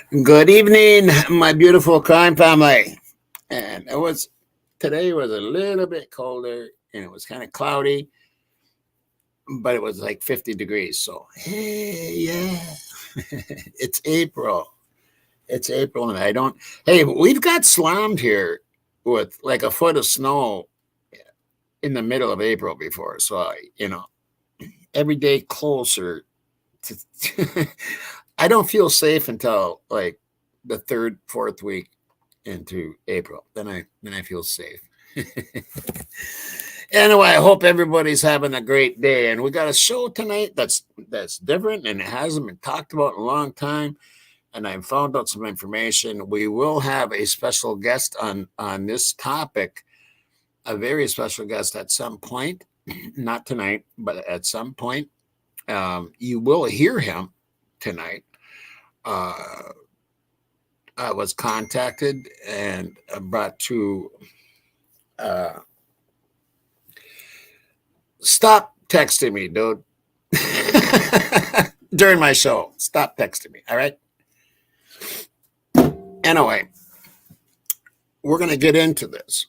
Good evening, my beautiful crime family. And today was a little bit colder and it was kind of cloudy, but it was like 50 degrees. So, hey, yeah, it's April. It's April, and hey, we've got slammed here with like a foot of snow in the middle of April before. So, every day closer to, I don't feel safe until like the third, fourth week into April. Then I feel safe. Anyway, I hope everybody's having a great day. And we got a show tonight that's different and it hasn't been talked about in a long time. And I found out some information. We will have a special guest on this topic, a very special guest at some point, not tonight, but at some point. You will hear him tonight. I was contacted and brought to stop texting me, dude. During my show. Stop texting me. All right. Anyway, we're going to get into this.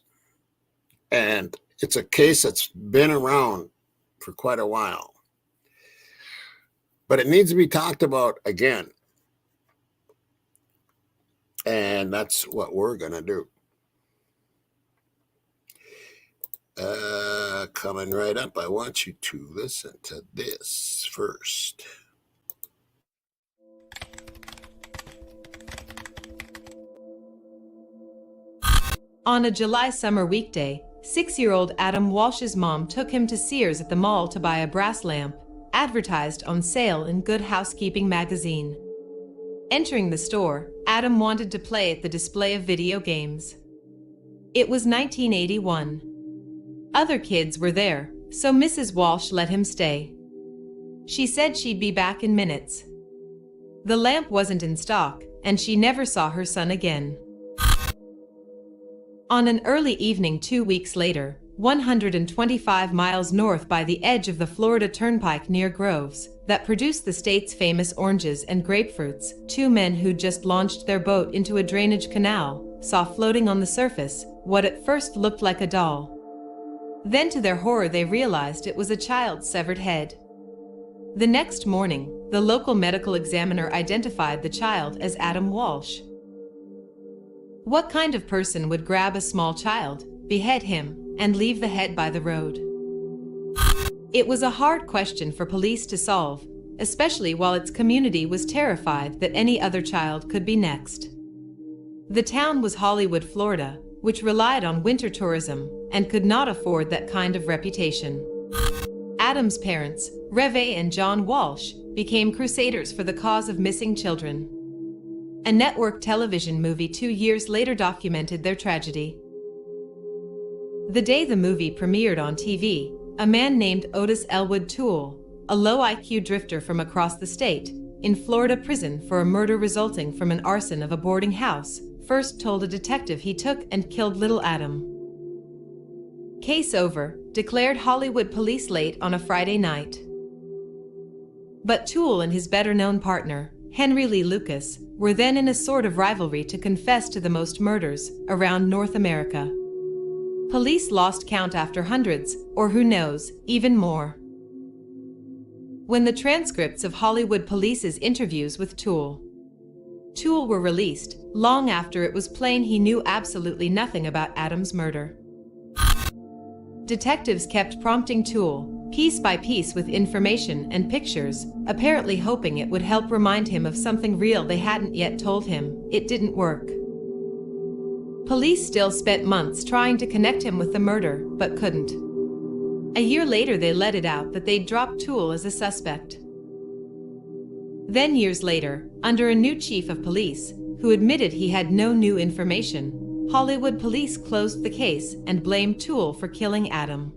And it's a case that's been around for quite a while. But it needs to be talked about again. And that's what we're going to do. Coming right up, I want you to listen to this first. On a July summer weekday, 6-year-old Adam Walsh's mom took him to Sears at the mall to buy a brass lamp, advertised on sale in Good Housekeeping magazine. Entering the store, Adam wanted to play at the display of video games. It was 1981. Other kids were there, so Mrs. Walsh let him stay. She said she'd be back in minutes. The lamp wasn't in stock, and she never saw her son again. On an early evening 2 weeks later, 125 miles north by the edge of the Florida Turnpike near Groves, that produced the state's famous oranges and grapefruits, two men who'd just launched their boat into a drainage canal saw floating on the surface what at first looked like a doll. Then to their horror they realized it was a child's severed head. The next morning, the local medical examiner identified the child as Adam Walsh. What kind of person would grab a small child, behead him, and leave the head by the road? It was a hard question for police to solve, especially while its community was terrified that any other child could be next. The town was Hollywood, Florida, which relied on winter tourism and could not afford that kind of reputation. Adam's parents, Reve and John Walsh, became crusaders for the cause of missing children. A network television movie 2 years later documented their tragedy. The day the movie premiered on TV, a man named Otis Elwood Toole, a low IQ drifter from across the state, in Florida prison for a murder resulting from an arson of a boarding house, first told a detective he took and killed little Adam. Case over, declared Hollywood police late on a Friday night. But Toole and his better-known partner, Henry Lee Lucas, were then in a sort of rivalry to confess to the most murders around North America. Police lost count after hundreds, or who knows, even more. When the transcripts of Hollywood police's interviews with Toole were released, long after it was plain he knew absolutely nothing about Adam's murder. Detectives kept prompting Toole, piece by piece with information and pictures, apparently hoping it would help remind him of something real they hadn't yet told him. It didn't work. Police still spent months trying to connect him with the murder, but couldn't. A year later they let it out that they'd dropped Toole as a suspect. Then years later, under a new chief of police, who admitted he had no new information, Hollywood police closed the case and blamed Toole for killing Adam.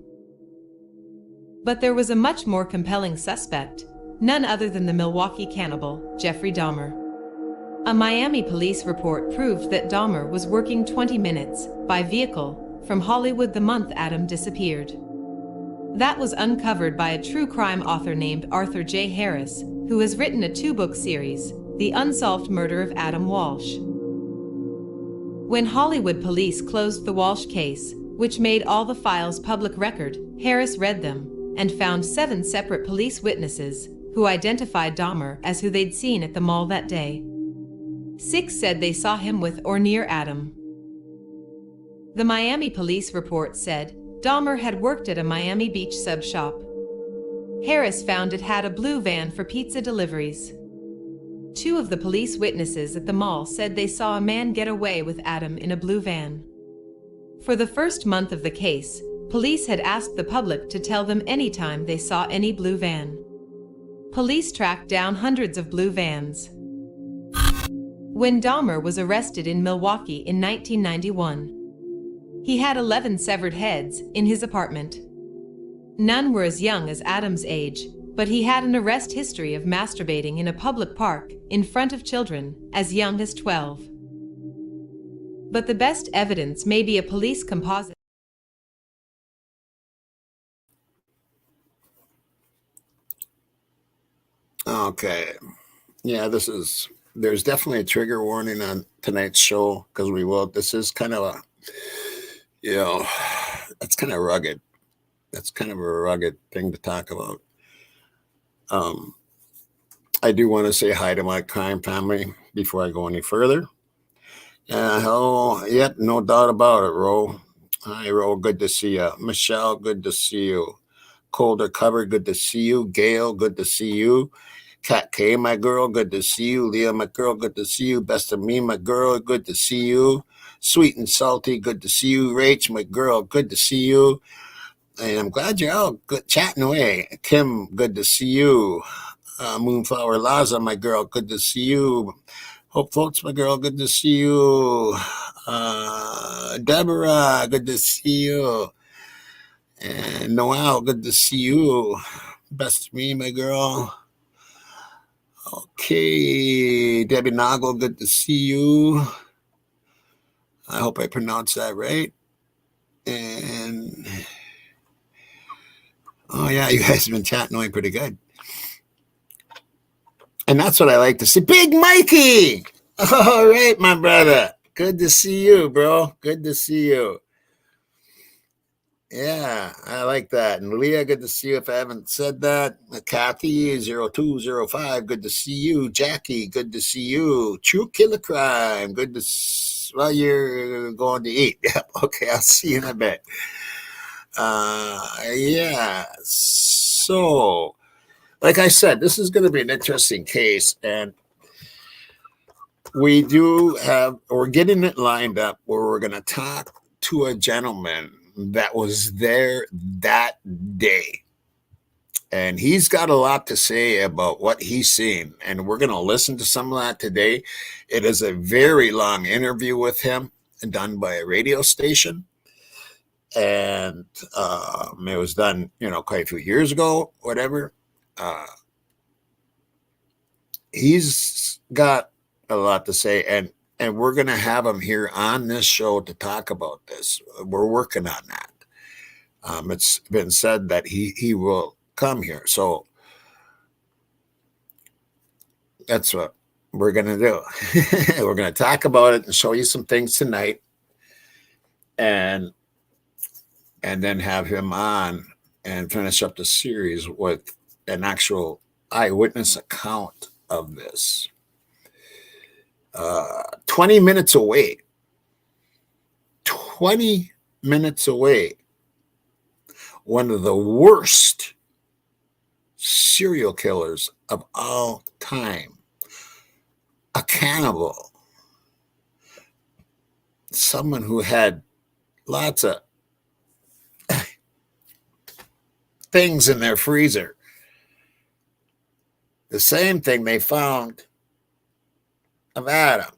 But there was a much more compelling suspect, none other than the Milwaukee cannibal, Jeffrey Dahmer. A Miami police report proved that Dahmer was working 20 minutes, by vehicle, from Hollywood the month Adam disappeared. That was uncovered by a true crime author named Arthur J. Harris, who has written a 2-book series, the unsolved murder of Adam Walsh. When Hollywood police closed the Walsh case, which made all the files public record, Harris read them and found 7 separate police witnesses who identified Dahmer as who they'd seen at the mall that day. 6 said they saw him with or near Adam. The Miami police report said Dahmer had worked at a Miami Beach sub shop. Harris found it had a blue van for pizza deliveries. 2 of the police witnesses at the mall said they saw a man get away with Adam in a blue van. For the first month of the case, police had asked the public to tell them anytime they saw any blue van. Police tracked down hundreds of blue vans. When Dahmer was arrested in Milwaukee in 1991, he had 11 severed heads in his apartment. None were as young as Adam's age, but he had an arrest history of masturbating in a public park in front of children as young as 12. But the best evidence may be a police composite. Okay. Yeah, there's definitely a trigger warning on tonight's show because this is kind of that's kind of rugged. That's kind of a rugged thing to talk about. I do want to say hi to my crime family before I go any further. Yep, no doubt about it, Ro. Hi, Ro. Good to see you. Michelle, good to see you. Colder Cover, good to see you. Gail, good to see you. Kat K, my girl, good to see you. Leah, my girl, good to see you. Best of me, my girl, good to see you. Sweet and Salty, good to see you. Rach, my girl, good to see you. And I'm glad you're out good chatting away. Kim, good to see you. Moonflower Laza, my girl, good to see you. Hope Folks, my girl, good to see you. Deborah, good to see you. And Noel, good to see you. Best of me, my girl. Okay, Debbie Noggle, good to see you. I hope I pronounced that right. And oh yeah, you guys have been chatting away pretty good. And that's what I like to see. Big Mikey! All right, my brother. Good to see you, bro. Good to see you. Yeah, I like that. And Leah, good to see you if I haven't said that. Kathy, 0205, good to see you. Jackie, good to see you. True Killer Crime, good to well, you're going to eat. Yep, okay, I'll see you in a bit. Yeah, so, like I said, this is going to be an interesting case. And we're getting it lined up where we're going to talk to a gentleman that was there that day. And he's got a lot to say about what he's seen. And we're going to listen to some of that today. It is a very long interview with him done by a radio station. And it was done, quite a few years ago, whatever. He's got a lot to say. And we're going to have him here on this show to talk about this. We're working on that. It's been said that he will come here. So that's what we're going to do. We're going to talk about it and show you some things tonight. And then have him on and finish up the series with an actual eyewitness account of this. 20 minutes away. 20 minutes away. One of the worst serial killers of all time. A cannibal. Someone who had lots of things in their freezer. The same thing they found of Adam.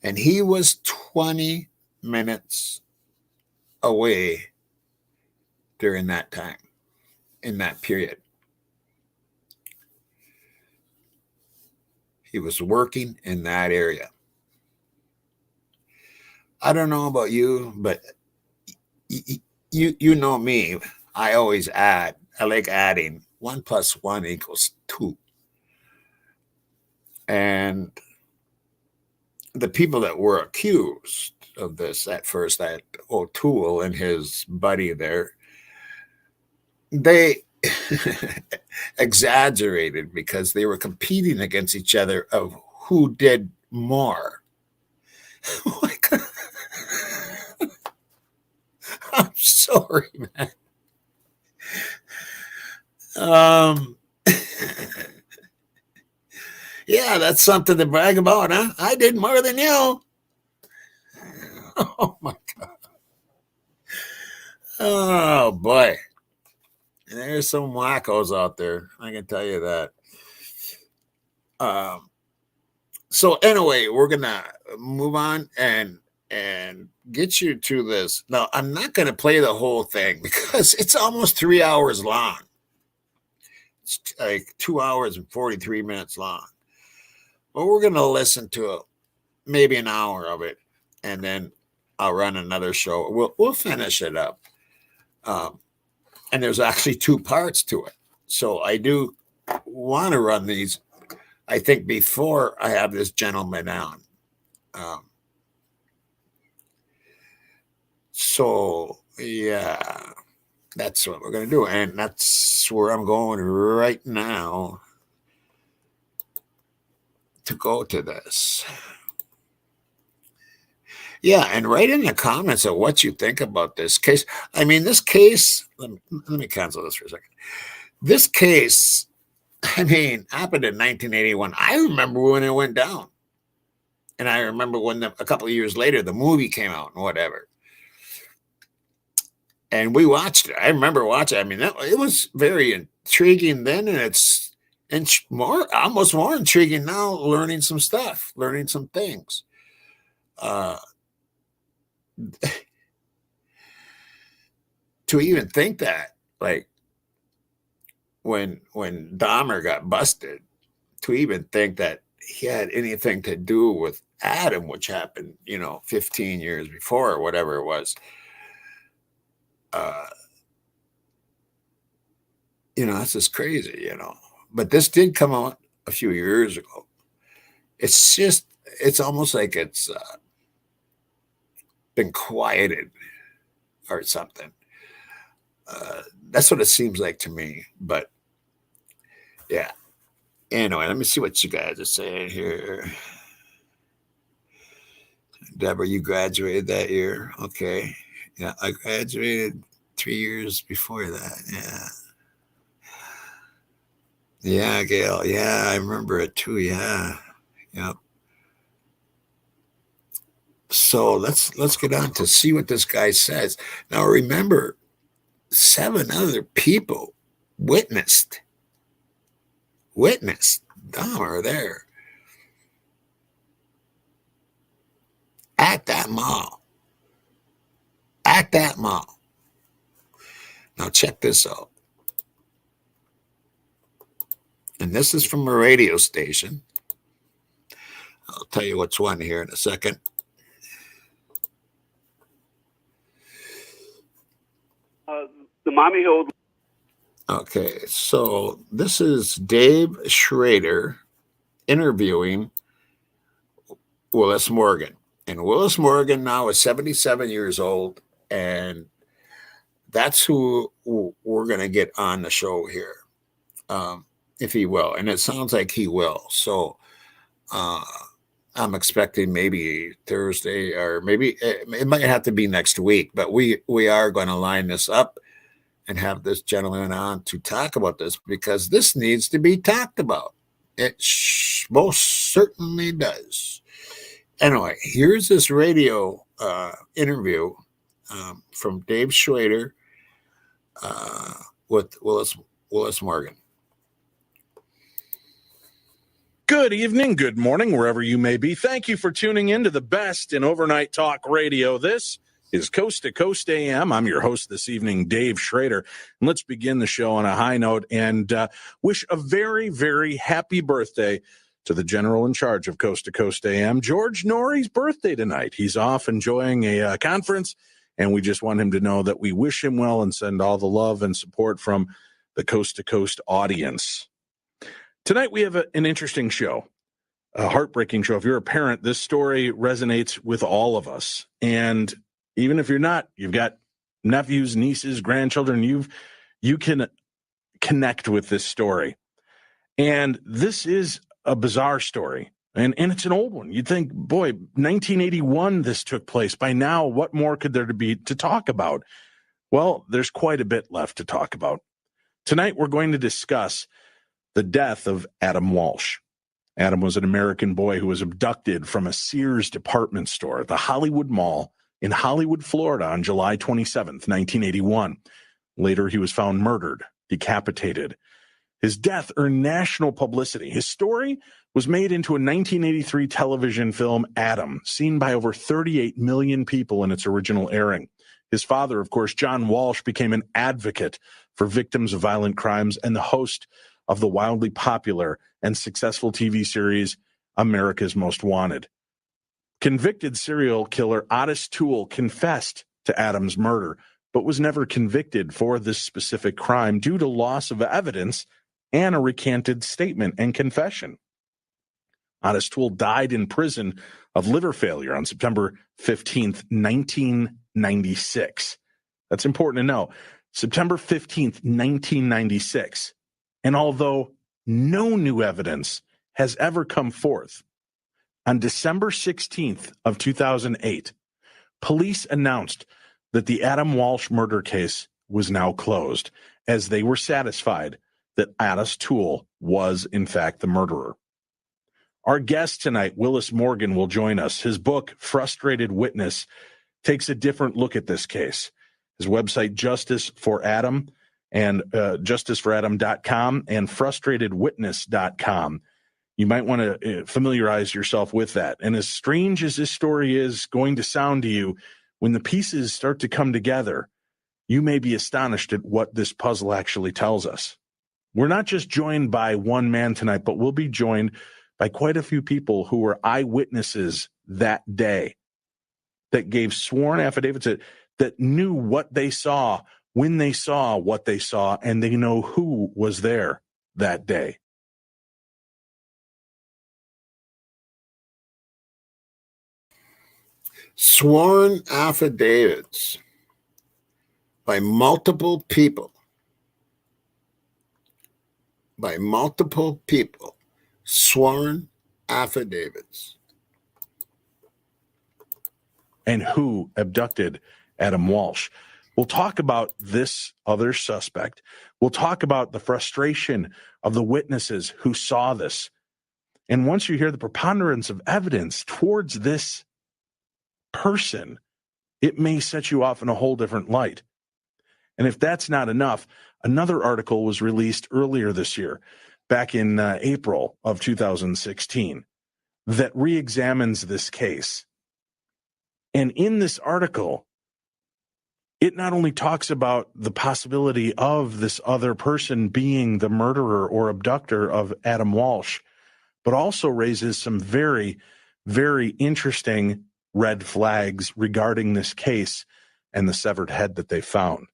And he was 20 minutes away during that time, in that period. He was working in that area. I don't know about you, but you know me. I always add. I like adding. 1 + 1 = 2. And the people that were accused of this at first, that O'Toole and his buddy there, they exaggerated because they were competing against each other of who did more. I'm sorry, man. Yeah, that's something to brag about, huh? I did more than you. Oh my God. Oh boy. There's some wackos out there. I can tell you that. So anyway, we're gonna move on and get you to this. Now, I'm not gonna play the whole thing because it's almost 3 hours long. It's like 2 hours and 43 minutes long. But we're gonna listen to maybe an hour of it, and then I'll run another show. We'll finish it up. And there's actually 2 parts to it. So I do want to run these, I think, before I have this gentleman on. So, yeah, that's what we're going to do. And that's where I'm going right now to go to this. Yeah, and write in the comments of what you think about this case. I mean, this case, let me cancel this for a second. This case, I mean, happened in 1981. I remember when it went down. And I remember when a couple of years later, the movie came out and whatever. And we watched it. I remember watching it. I mean, it was very intriguing then, and it's almost more intriguing now, learning some stuff, learning some things. To even think that, like, when Dahmer got busted, to even think that he had anything to do with Adam, which happened, 15 years before or whatever it was. That's just crazy, But this did come out a few years ago. It's almost like it's been quieted or something. That's what it seems like to me. But yeah. Anyway, let me see what you guys are saying here. Deborah, you graduated that year. Okay. Yeah, I graduated 3 years before that. Yeah. Yeah, Gail. Yeah, I remember it too. Yeah. Yep. So let's get on to see what this guy says. Now remember, 7 other people witnessed Dahmer there at that mall. Now check this out. And this is from a radio station. I'll tell you which one here in a second. The Mommy Hill. Okay, so this is Dave Schrader interviewing Willis Morgan. And Willis Morgan now is 77 years old, and that's who we're going to get on the show here, if he will. And it sounds like he will. So I'm expecting maybe Thursday, or maybe it might have to be next week, but we are going to line this up and have this gentleman on to talk about this, because this needs to be talked about. It most certainly does. Anyway, here's this radio interview from Dave Schrader with Willis Morgan. Good evening, good morning, wherever you may be. Thank you for tuning in to the best in overnight talk radio. This is Coast to Coast AM. I'm your host this evening, Dave Schrader. And let's begin the show on a high note and wish a very, very happy birthday to the general in charge of Coast to Coast AM, George Norrie's birthday tonight. He's off enjoying a conference, and we just want him to know that we wish him well and send all the love and support from the Coast to Coast audience. Tonight we have an interesting show. a heartbreaking show. If you're a parent, this story resonates with all of us. And even if you're not, you've got nephews, nieces, grandchildren, you can connect with this story. And this is a bizarre story. And it's an old one. You'd think, boy, 1981 this took place. By now, what more could there be to talk about? Well, there's quite a bit left to talk about. Tonight, we're going to discuss the death of Adam Walsh. Adam was an American boy who was abducted from a Sears department store at the Hollywood Mall in Hollywood, Florida on July 27th, 1981. Later, he was found murdered, decapitated. His death earned national publicity. His story was made into a 1983 television film, Adam, seen by over 38 million people in its original airing. His father, of course, John Walsh, became an advocate for victims of violent crimes and the host of the wildly popular and successful TV series, America's Most Wanted. Convicted serial killer Otis Toole confessed to Adam's murder, but was never convicted for this specific crime due to loss of evidence and a recanted statement and confession. Otis Toole died in prison of liver failure on September 15th, 1996. That's important to know. September 15th, 1996. And although no new evidence has ever come forth, on December 16th of 2008, police announced that the Adam Walsh murder case was now closed, as they were satisfied that Otis Toole was, in fact, the murderer. Our guest tonight, Willis Morgan, will join us. His book, Frustrated Witness, takes a different look at this case. His website, Justice for Adam, and justiceforadam.com and frustratedwitness.com. You might want to familiarize yourself with that. And as strange as this story is going to sound to you, when the pieces start to come together, you may be astonished at what this puzzle actually tells us. We're not just joined by one man tonight, but we'll be joined by quite a few people who were eyewitnesses that day, that gave sworn affidavits that knew what they saw, when they saw what they saw, and they know who was there that day. Sworn affidavits by multiple people. Sworn affidavits. And who abducted Adam Walsh? We'll talk about this other suspect. We'll talk about the frustration of the witnesses who saw this. And once you hear the preponderance of evidence towards this person, it may set you off in a whole different light. And if that's not enough, another article was released earlier this year, back in April of 2016, that re-examines this case. And in this article, it not only talks about the possibility of this other person being the murderer or abductor of Adam Walsh, but also raises some very, very interesting red flags regarding this case and the severed head that they found.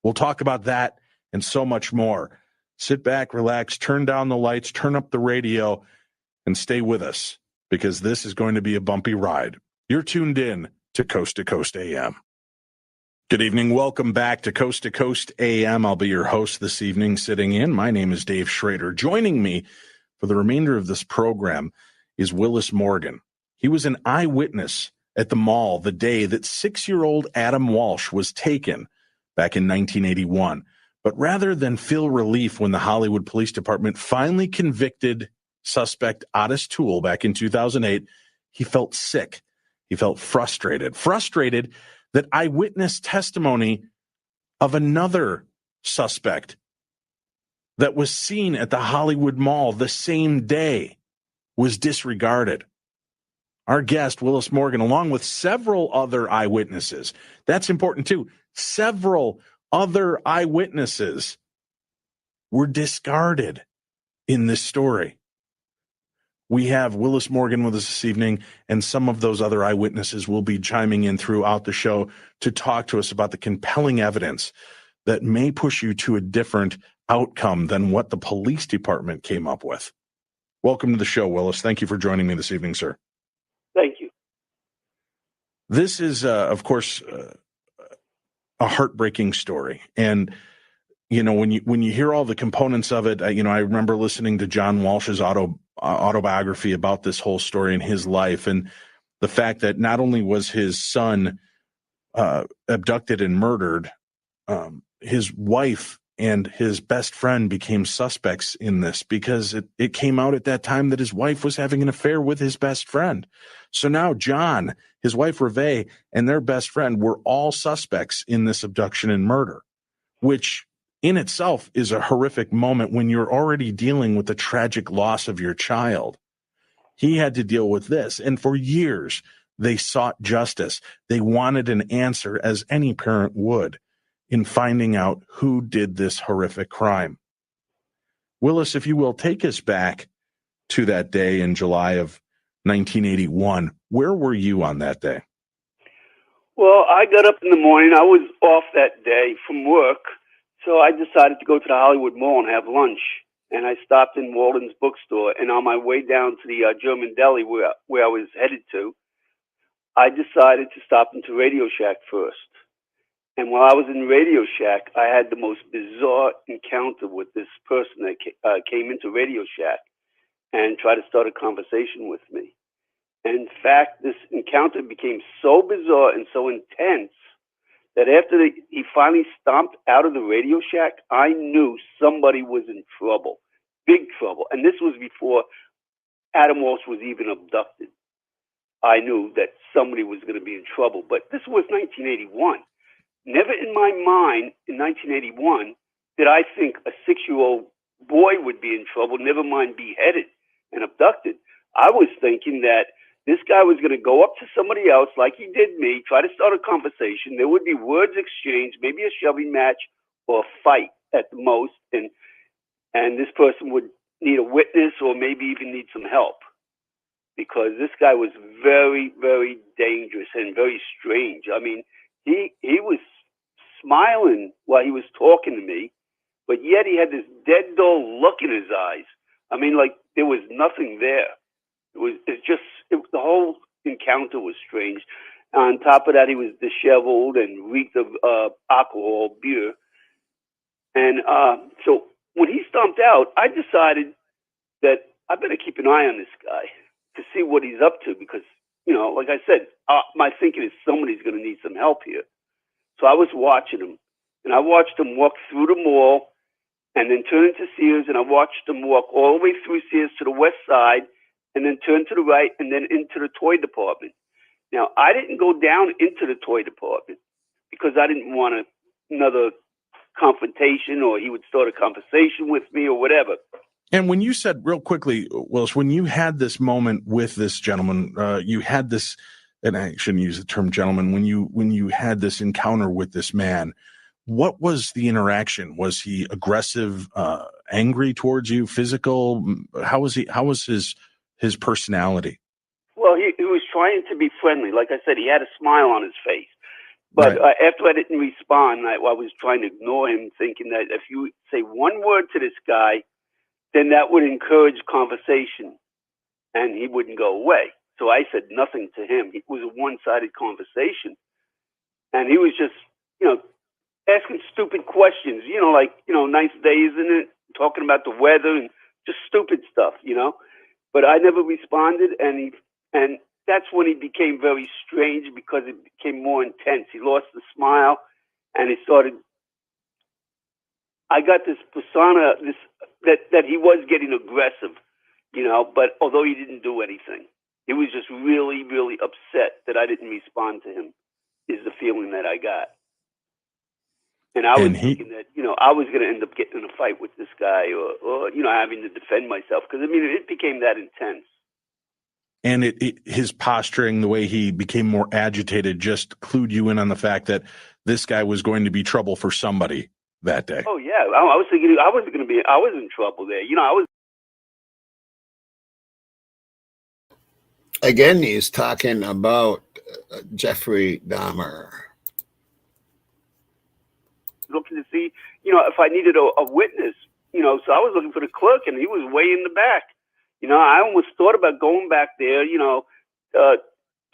We'll talk about that and so much more. Sit back, relax, turn down the lights, turn up the radio, and stay with us, because this is going to be a bumpy ride. You're tuned in to Coast AM. Good evening. Welcome back to Coast AM. I'll be your host this evening, sitting in. My name is Dave Schrader. Joining me for the remainder of this program is Willis Morgan. He was an eyewitness at the mall the day that 6-year-old Adam Walsh was taken back in 1981. But rather than feel relief when the Hollywood Police Department finally convicted suspect Otis Toole back in 2008, he felt sick. He felt frustrated that eyewitness testimony of another suspect that was seen at the Hollywood Mall the same day was disregarded. Our guest, Willis Morgan, along with several other eyewitnesses, that's important too, several other eyewitnesses were discarded in this story. We have Willis Morgan with us this evening, and some of those other eyewitnesses will be chiming in throughout the show to talk to us about the compelling evidence that may push you to a different outcome than what the police department came up with. Welcome to the show, Willis. Thank you for joining me this evening, sir. Thank you. This is, of course, a heartbreaking story. And, when you hear all the components of it, I remember listening to John Walsh's autobiography about this whole story in his life. And the fact that not only was his son abducted and murdered, his wife and his best friend became suspects in this because it came out at that time that his wife was having an affair with his best friend. So now John, his wife Reve, and their best friend were all suspects in this abduction and murder, which in itself is a horrific moment when you're already dealing with the tragic loss of your child. He had to deal with this, and for years they sought justice. They wanted an answer, as any parent would, in finding out who did this horrific crime. Willis, if you will, take us back to that day in July of 1981. Where were you on that day? Well, I got up in the morning. I was off that day from work, so I decided to go to the Hollywood Mall and have lunch. And I stopped in Walden's bookstore, and on my way down to the German deli where I was headed to, I decided to stop into Radio Shack first. And while I was in Radio Shack, I had the most bizarre encounter with this person that came into Radio Shack and tried to start a conversation with me. And in fact, this encounter became so bizarre and so intense that after he finally stomped out of the Radio Shack, I knew somebody was in trouble, big trouble. And this was before Adam Walsh was even abducted. I knew that somebody was going to be in trouble. But this was 1981. Never in my mind in 1981 did I think a 6-year-old boy would be in trouble, never mind beheaded and abducted. I was thinking that this guy was going to go up to somebody else like he did me, try to start a conversation. There would be words exchanged, maybe a shoving match or a fight at the most. And this person would need a witness or maybe even need some help, because this guy was very, very dangerous and very strange. I mean, he was smiling while he was talking to me, but yet he had this dead dull look in his eyes. I mean, like there was nothing there. The whole encounter was strange. On top of that, he was disheveled and reeked of alcohol, beer. And so when he stomped out, I decided that I better keep an eye on this guy to see what he's up to, because, like I said, my thinking is somebody's going to need some help here. So I was watching him, and I watched him walk through the mall and then turn into Sears, and I watched him walk all the way through Sears to the west side and then turn to the right and then into the toy department. Now, I didn't go down into the toy department because I didn't want another confrontation or he would start a conversation with me or whatever. And when you said, real quickly, Willis, when you had this moment with this gentleman, you had this, and I shouldn't use the term gentleman, when you had this encounter with this man, what was the interaction? Was he aggressive, angry towards you, physical? How was his personality? Well, he was trying to be friendly. Like I said, he had a smile on his face. But right. After I didn't respond, I was trying to ignore him, thinking that if you say one word to this guy, then that would encourage conversation and he wouldn't go away. So I said nothing to him. It was a one-sided conversation. And he was just, asking stupid questions, nice day, isn't it? Talking about the weather and just stupid stuff, But I never responded, and that's when he became very strange, because it became more intense. He lost the smile, and I got this persona, that he was getting aggressive, but although he didn't do anything, he was just really, really upset that I didn't respond to him, is the feeling that I got. And I was thinking that, I was going to end up getting in a fight with this guy or having to defend myself, because, it became that intense. And his posturing, the way he became more agitated, just clued you in on the fact that this guy was going to be trouble for somebody that day. Oh, yeah. I was thinking I was in trouble there. Again, he's talking about Jeffrey Dahmer. Looking to see, if I needed a witness, so I was looking for the clerk, and he was way in the back, I almost thought about going back there,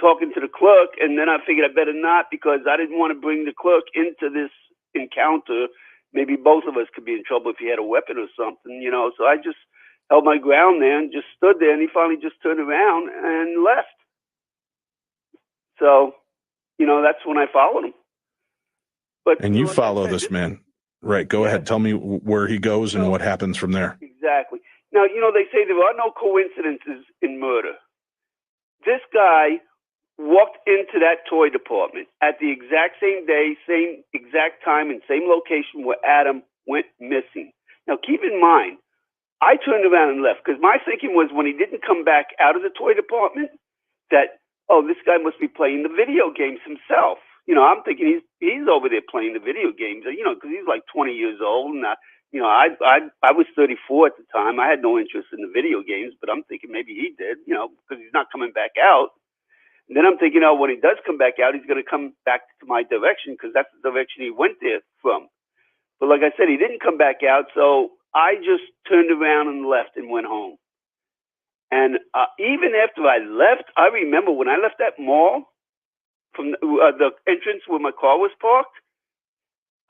talking to the clerk, and then I figured I better not, because I didn't want to bring the clerk into this encounter. Maybe both of us could be in trouble if he had a weapon or something, So I just held my ground there and just stood there, and he finally just turned around and left. So, that's when I followed him. And you follow this man. Right. Go ahead. Tell me where he goes and what happens from there. Exactly. Now, they say there are no coincidences in murder. This guy walked into that toy department at the exact same day, same exact time, and same location where Adam went missing. Now, keep in mind, I turned around and left, because my thinking was, when he didn't come back out of the toy department, that, this guy must be playing the video games himself. I'm thinking he's over there playing the video games, because he's like 20 years old, and I was 34 at the time. I had no interest in the video games, but I'm thinking maybe he did, because he's not coming back out. And then I'm thinking, when he does come back out, he's going to come back to my direction, because that's the direction he went there from. But like I said, he didn't come back out, so I just turned around and left and went home. And even after I left, I remember when I left that mall from the entrance where my car was parked,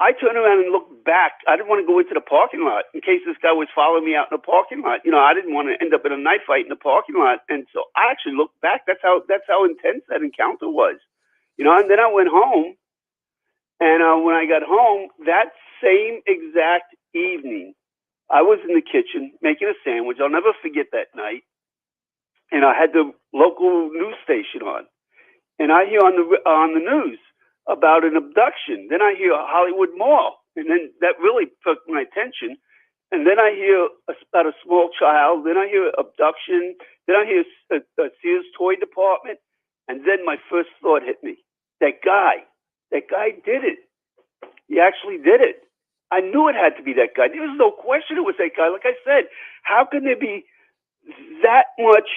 I turned around and looked back. I didn't want to go into the parking lot in case this guy was following me out in the parking lot. I didn't want to end up in a knife fight in the parking lot. And so I actually looked back. That's how intense that encounter was. And then I went home. And when I got home, that same exact evening, I was in the kitchen making a sandwich. I'll never forget that night. And I had the local news station on. And I hear on the news about an abduction. Then I hear Hollywood Mall. And then that really took my attention. And then I hear about a small child. Then I hear abduction. Then I hear a Sears toy department. And then my first thought hit me. That guy did it. He actually did it. I knew it had to be that guy. There was no question it was that guy. Like I said, how can there be that much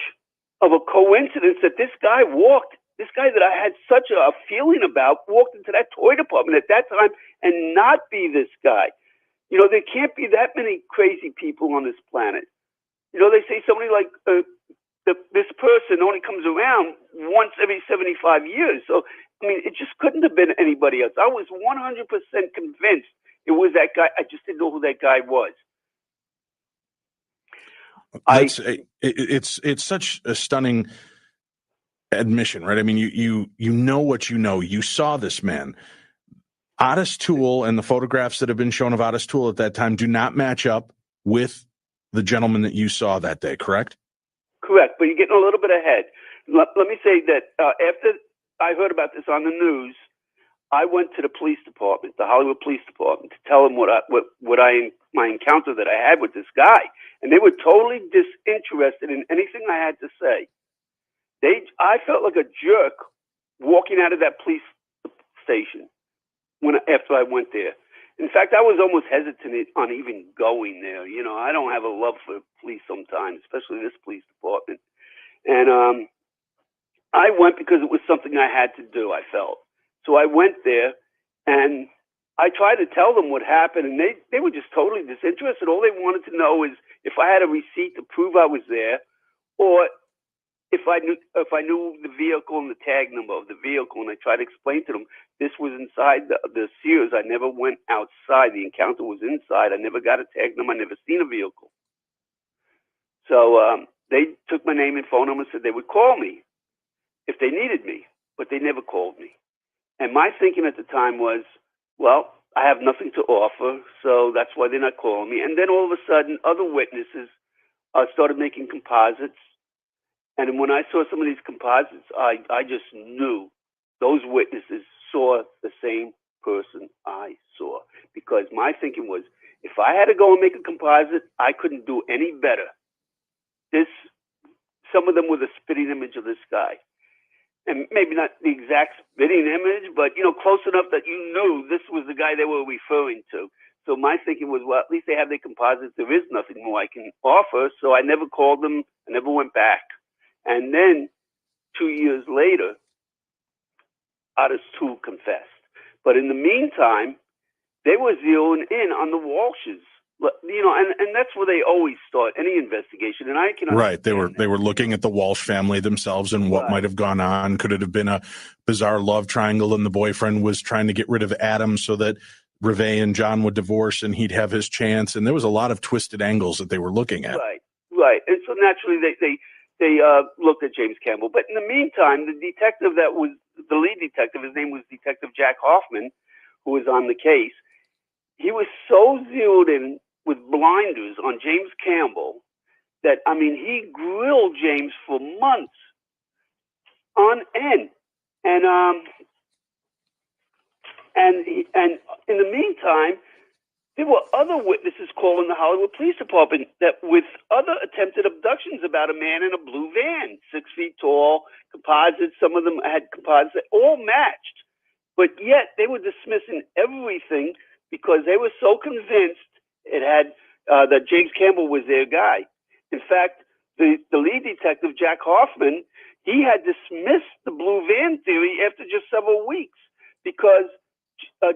of a coincidence that this guy that I had such a feeling about, walked into that toy department at that time and not be this guy? There can't be that many crazy people on this planet. They say somebody like this person only comes around once every 75 years. So, it just couldn't have been anybody else. I was 100% convinced it was that guy. I just didn't know who that guy was. It's such a stunning admission, right? You know what you know. You saw this man. Otis Toole and the photographs that have been shown of Otis Toole at that time do not match up with the gentleman that you saw that day, correct? Correct, but you're getting a little bit ahead. Let me say that after I heard about this on the news, I went to the police department, the Hollywood Police Department, to tell them my encounter that I had with this guy, and they were totally disinterested in anything I had to say. I felt like a jerk walking out of that police station after I went there. In fact, I was almost hesitant on even going there. I don't have a love for police sometimes, especially this police department. And I went because it was something I had to do, I felt. So I went there, and I tried to tell them what happened, and they were just totally disinterested. All they wanted to know is if I had a receipt to prove I was there, or if I knew the vehicle and the tag number of the vehicle. And I tried to explain to them this was inside the Sears. I never went outside. The encounter was inside. I never got a tag number. I never seen a vehicle. So they took my name and phone number and said they would call me if they needed me, but they never called me. And my thinking at the time was, well, I have nothing to offer, so that's why they're not calling me. And then all of a sudden, other witnesses started making composites. And when I saw some of these composites, I just knew those witnesses saw the same person I saw. Because my thinking was, if I had to go and make a composite, I couldn't do any better. Some of them were the spitting image of this guy. And maybe not the exact spitting image, but, close enough that you knew this was the guy they were referring to. So my thinking was, well, at least they have their composites. There is nothing more I can offer. So I never called them. I never went back. And then 2 years later, Otis Toole confessed. But in the meantime, they were zeroing in on the Walshes. And that's where they always start any investigation. And I can Right. understand They were looking at the Walsh family themselves and what might have gone on. Could it have been a bizarre love triangle and the boyfriend was trying to get rid of Adam so that Reve and John would divorce and he'd have his chance? And there was a lot of twisted angles that they were looking at. Right. And so naturally they looked at James Campbell. But in the meantime, the detective that was the lead detective, his name was Detective Jack Hoffman, who was on the case. He was so zeroed in with blinders on James Campbell that, I mean, he grilled James for months on end. And in the meantime, there were other witnesses calling the Hollywood Police Department that with other attempted abductions about a man in a blue van, 6 feet tall, composites. Some of them had composites that all matched, but yet they were dismissing everything because they were so convinced it had that James Campbell was their guy. In fact, the lead detective, Jack Hoffman, he had dismissed the blue van theory after just several weeks because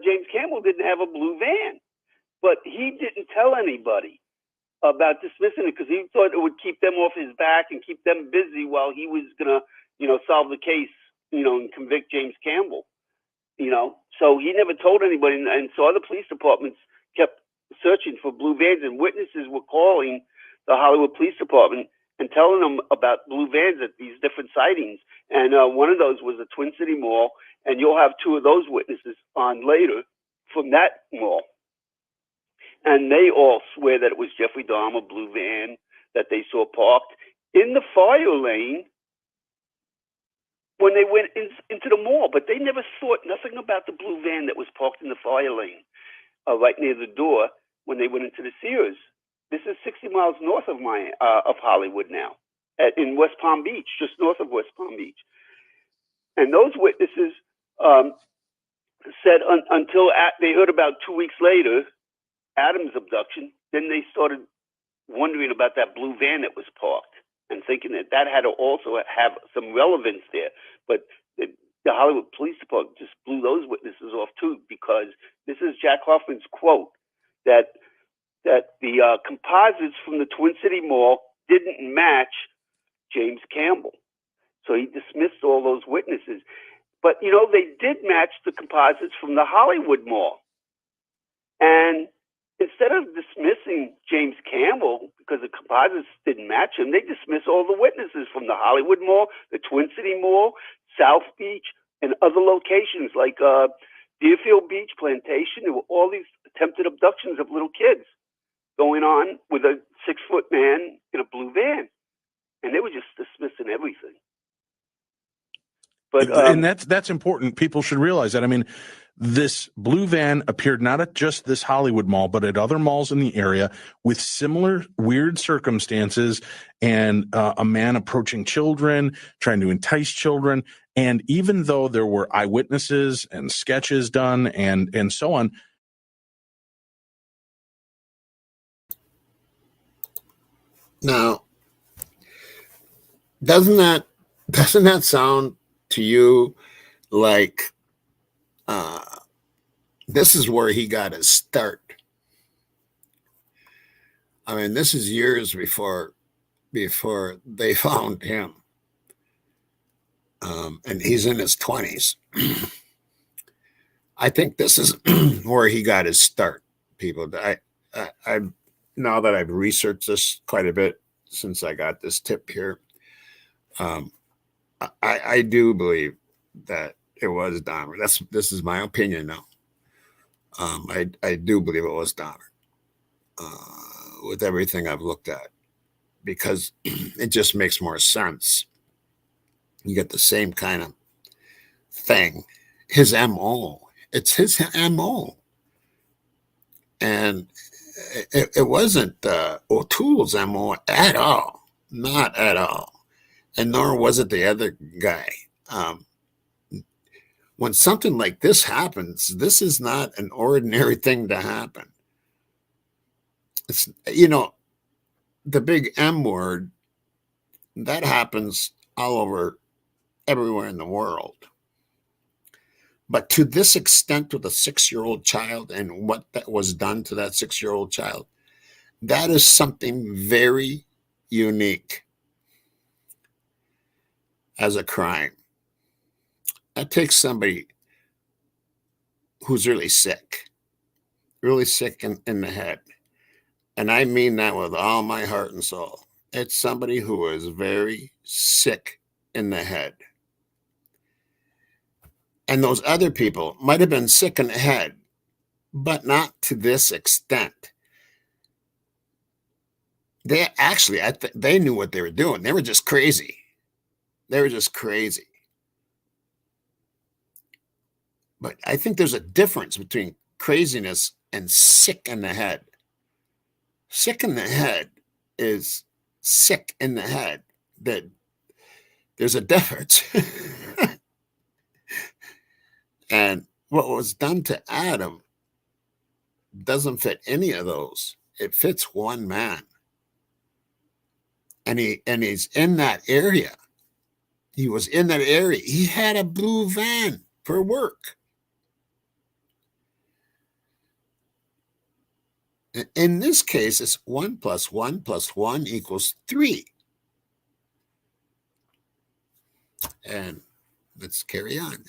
James Campbell didn't have a blue van. But he didn't tell anybody about dismissing it because he thought it would keep them off his back and keep them busy while he was going to, solve the case, and convict James Campbell. So he never told anybody. And so other police departments kept searching for blue vans, and witnesses were calling the Hollywood Police Department and telling them about blue vans at these different sightings. And one of those was the Twin City Mall, and you'll have two of those witnesses on later from that mall. And they all swear that it was Jeffrey Dahmer blue van that they saw parked in the fire lane when they went into the mall. But they never thought nothing about the blue van that was parked in the fire lane right near the door when they went into the Sears. This is 60 miles north of Hollywood now, in West Palm Beach, just north of West Palm Beach. And those witnesses said until they heard about 2 weeks later Adam's abduction, then they started wondering about that blue van that was parked and thinking that had to also have some relevance there. But the Hollywood Police Department just blew those witnesses off too, because this is Jack Hoffman's quote that the composites from the Twin City Mall didn't match James Campbell. So he dismissed all those witnesses. But, they did match the composites from the Hollywood Mall. And instead of dismissing James Campbell because the composites didn't match him, they dismissed all the witnesses from the Hollywood Mall, the Twin City Mall, South Beach, and other locations like Deerfield Beach, Plantation. There were all these attempted abductions of little kids going on with a 6-foot man in a blue van. And they were just dismissing everything. But and that's important. People should realize that. I mean, this blue van appeared not at just this Hollywood mall, but at other malls in the area with similar weird circumstances, and a man approaching children, trying to entice children. And even though there were eyewitnesses and sketches done and so on. Now, doesn't that sound to you like this is where he got his start? I mean, this is years before they found him, and he's in his 20s. I think this is where he got his start, people. I now that I've researched this quite a bit since I got this tip here, I do believe that it was Dahmer. This is my opinion now. I do believe it was Dahmer with everything I've looked at, because it just makes more sense. You get the same kind of thing. His MO. It's his MO. And it wasn't O'Toole's MO at all. Not at all. And nor was it the other guy. When something like this happens, this is not an ordinary thing to happen. It's, the big M word, that happens all over, everywhere in the world. But to this extent with a 6-year-old child and what that was done to that 6-year-old child, That is something very unique as a crime. That takes somebody who's really sick in the head. And I mean that with all my heart and soul. It's somebody who is very sick in the head. And those other people might have been sick in the head, but not to this extent. They actually, they knew what they were doing. They were just crazy. They were just crazy. But I think there's a difference between craziness and sick in the head. Sick in the head is sick in the head. That there's a difference. And what was done to Adam doesn't fit any of those. It fits one man. And he's in that area. He was in that area. He had a blue van for work. In this case, it's 1 + 1 + 1 = 3. And let's carry on.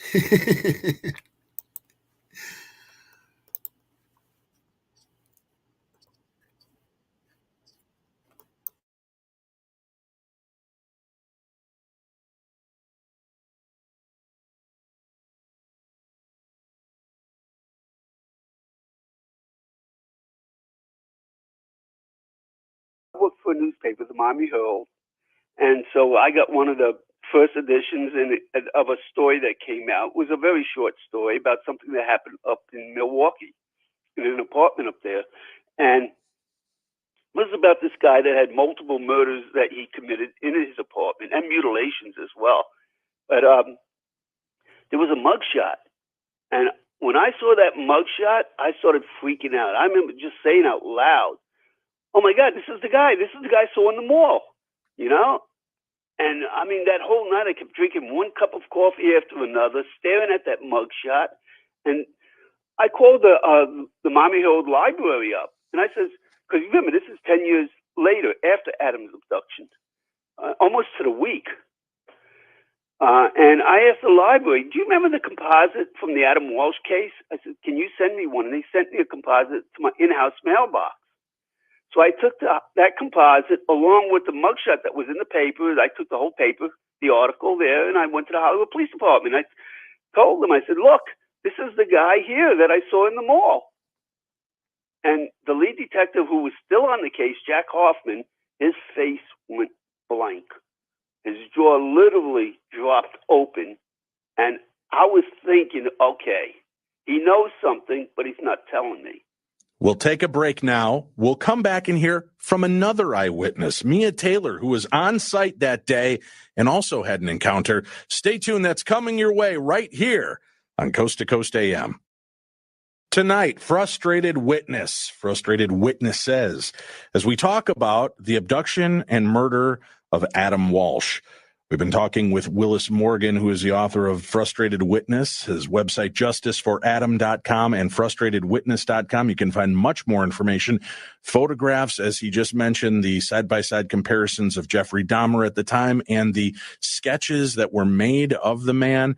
I worked for a newspaper, the Miami Herald, and so I got one of the first editions of a story that came out. It was a very short story about something that happened up in Milwaukee, in an apartment up there, and it was about this guy that had multiple murders that he committed in his apartment and mutilations as well. But there was a mugshot, and when I saw that mugshot, I started freaking out. I remember just saying out loud, "Oh my God, this is the guy! This is the guy I saw in the mall," you know? And I mean, that whole night I kept drinking one cup of coffee after another, staring at that mugshot. And I called the Miami Herald library up, and I says, because remember, this is 10 years later after Adam's abduction, almost to the week. And I asked the library, "Do you remember the composite from the Adam Walsh case?" I said, "Can you send me one?" And they sent me a composite to my in-house mailbox. So I took that composite along with the mugshot that was in the paper. I took the whole paper, the article there, and I went to the Hollywood Police Department. I told them, I said, "Look, this is the guy here that I saw in the mall." And the lead detective who was still on the case, Jack Hoffman, his face went blank. His jaw literally dropped open. And I was thinking, okay, he knows something, but he's not telling me. We'll take a break now. We'll come back and hear from another eyewitness, Mia Taylor, who was on site that day and also had an encounter. Stay tuned. That's coming your way right here on Coast to Coast AM. Tonight, frustrated witnesses, as we talk about the abduction and murder of Adam Walsh. We've been talking with Willis Morgan, who is the author of Frustrated Witness, his website, justiceforadam.com and frustratedwitness.com. You can find much more information, photographs, as he just mentioned, the side-by-side comparisons of Jeffrey Dahmer at the time and the sketches that were made of the man.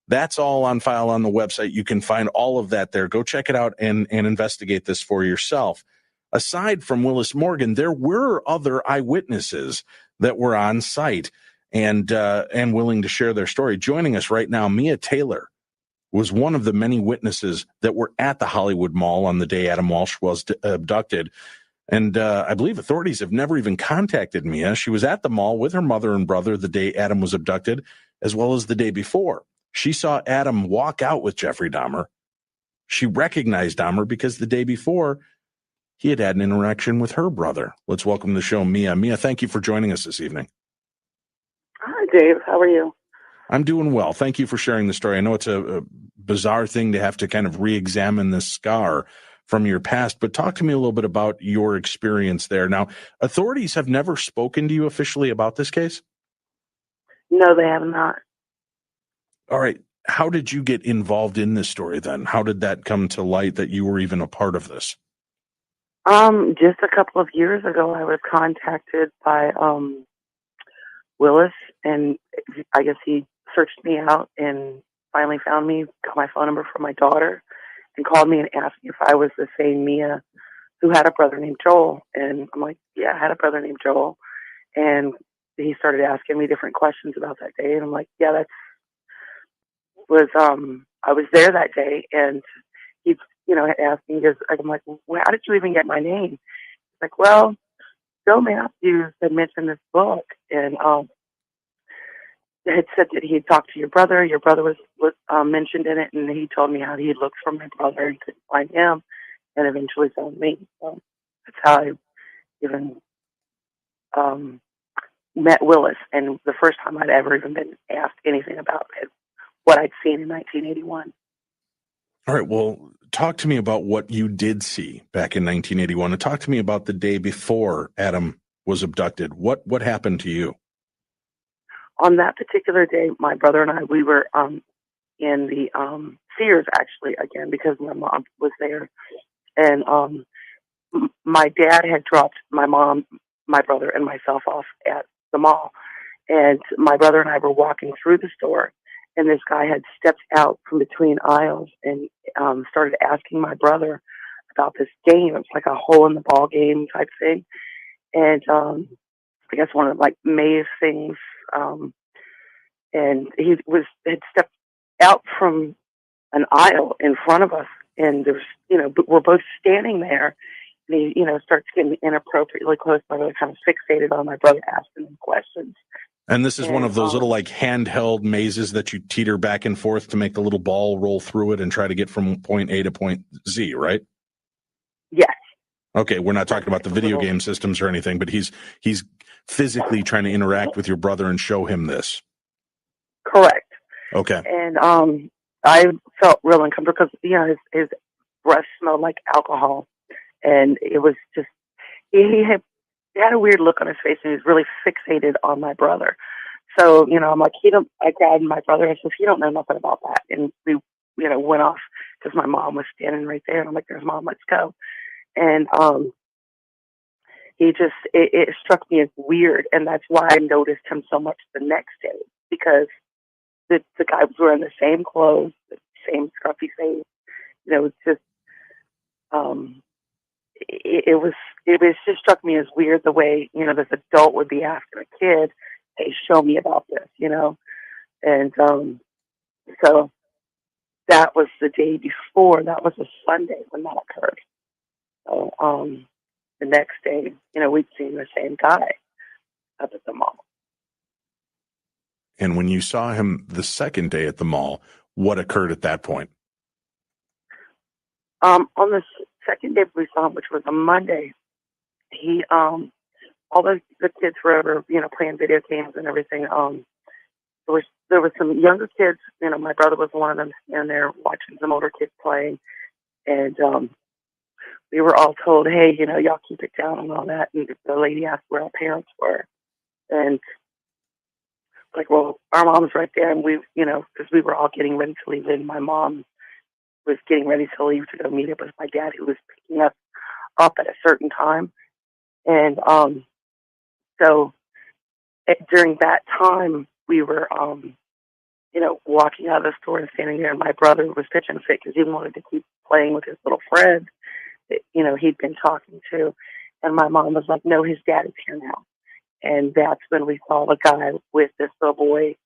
That's all on file on the website. You can find all of that there. Go check it out and investigate this for yourself. Aside from Willis Morgan, there were other eyewitnesses that were on site and willing to share their story. Joining us right now, Mia Taylor was one of the many witnesses that were at the Hollywood Mall on the day Adam Walsh was abducted. And I believe authorities have never even contacted Mia. She was at the mall with her mother and brother the day Adam was abducted, as well as the day before. She saw Adam walk out with Jeffrey Dahmer. She recognized Dahmer because the day before he had an interaction with her brother. Let's welcome to the show, Mia. Mia, thank you for joining us this evening. Hi, Dave. How are you? I'm doing well. Thank you for sharing the story. I know it's a bizarre thing to have to kind of re-examine this scar from your past, but talk to me a little bit about your experience there. Now, authorities have never spoken to you officially about this case? No, they have not. All right. How did you get involved in this story then? How did that come to light that you were even a part of this? Just a couple of years ago, I was contacted by Willis, and I guess he searched me out and finally found me, got my phone number from my daughter, and called me and asked me if I was the same Mia who had a brother named Joel. And I'm like, yeah, I had a brother named Joel. And he started asking me different questions about that day, and I'm like, yeah, I was there that day, and he, had asked me, I'm like, well, how did you even get my name? He's like, well, Bill Matthews had mentioned this book, and had said that he had talked to your brother. Your brother was mentioned in it, and he told me how he had looked for my brother and couldn't find him, and eventually found me. So that's how I even met Willis, and the first time I'd ever even been asked anything about it, what I'd seen in 1981. All right. Well, talk to me about what you did see back in 1981, and talk to me about the day before Adam was abducted. What happened to you? On that particular day, my brother and I, we were in the Sears, actually, again, because my mom was there. And my dad had dropped my mom, my brother, and myself off at the mall. And my brother and I were walking through the store, and this guy had stepped out from between aisles and started asking my brother about this game. It was like a hole in the ball game type thing. And I guess one of like maze things. And he had stepped out from an aisle in front of us, and there's, we're both standing there, and he, starts getting inappropriately close. My brother kind of fixated on my brother, asking him questions. And this is one of those little like handheld mazes that you teeter back and forth to make the little ball roll through it and try to get from point A to point Z, right? Yes. Okay, we're not talking about the video game systems or anything, but he's physically trying to interact with your brother and show him this. Correct. Okay. And I felt real uncomfortable because his breath smelled like alcohol, and it was just he had a weird look on his face, and he was really fixated on my brother. So I'm like, I grabbed my brother and I said, he don't know nothing about that, and we went off because my mom was standing right there, and I'm like, there's Mom, let's go. And it struck me as weird, and that's why I noticed him so much the next day, because the guy was wearing the same clothes, the same scruffy face. It was just it just struck me as weird the way this adult would be asking a kid, "Hey, show me about this," and so that was the day before. That was a Sunday when that occurred. So the next day, we'd seen the same guy up at the mall. And when you saw him the second day at the mall, what occurred at that point? On the second day we saw him, which was a Monday, he all the kids were over, playing video games and everything. There was some younger kids. My brother was one of them, standing there watching some older kids playing, and we were all told, "Hey, y'all keep it down," and all that. And the lady asked where our parents were, and like, well, our mom's right there, and we, because we were all getting ready to leave, and my mom was getting ready to leave to go meet up with my dad, who was picking us up at a certain time. And so during that time, we were, walking out of the store and standing there, and my brother was pitching fit because he wanted to keep playing with his little friend that, he'd been talking to. And my mom was like, no, his dad is here now. And that's when we saw the guy with this little boy,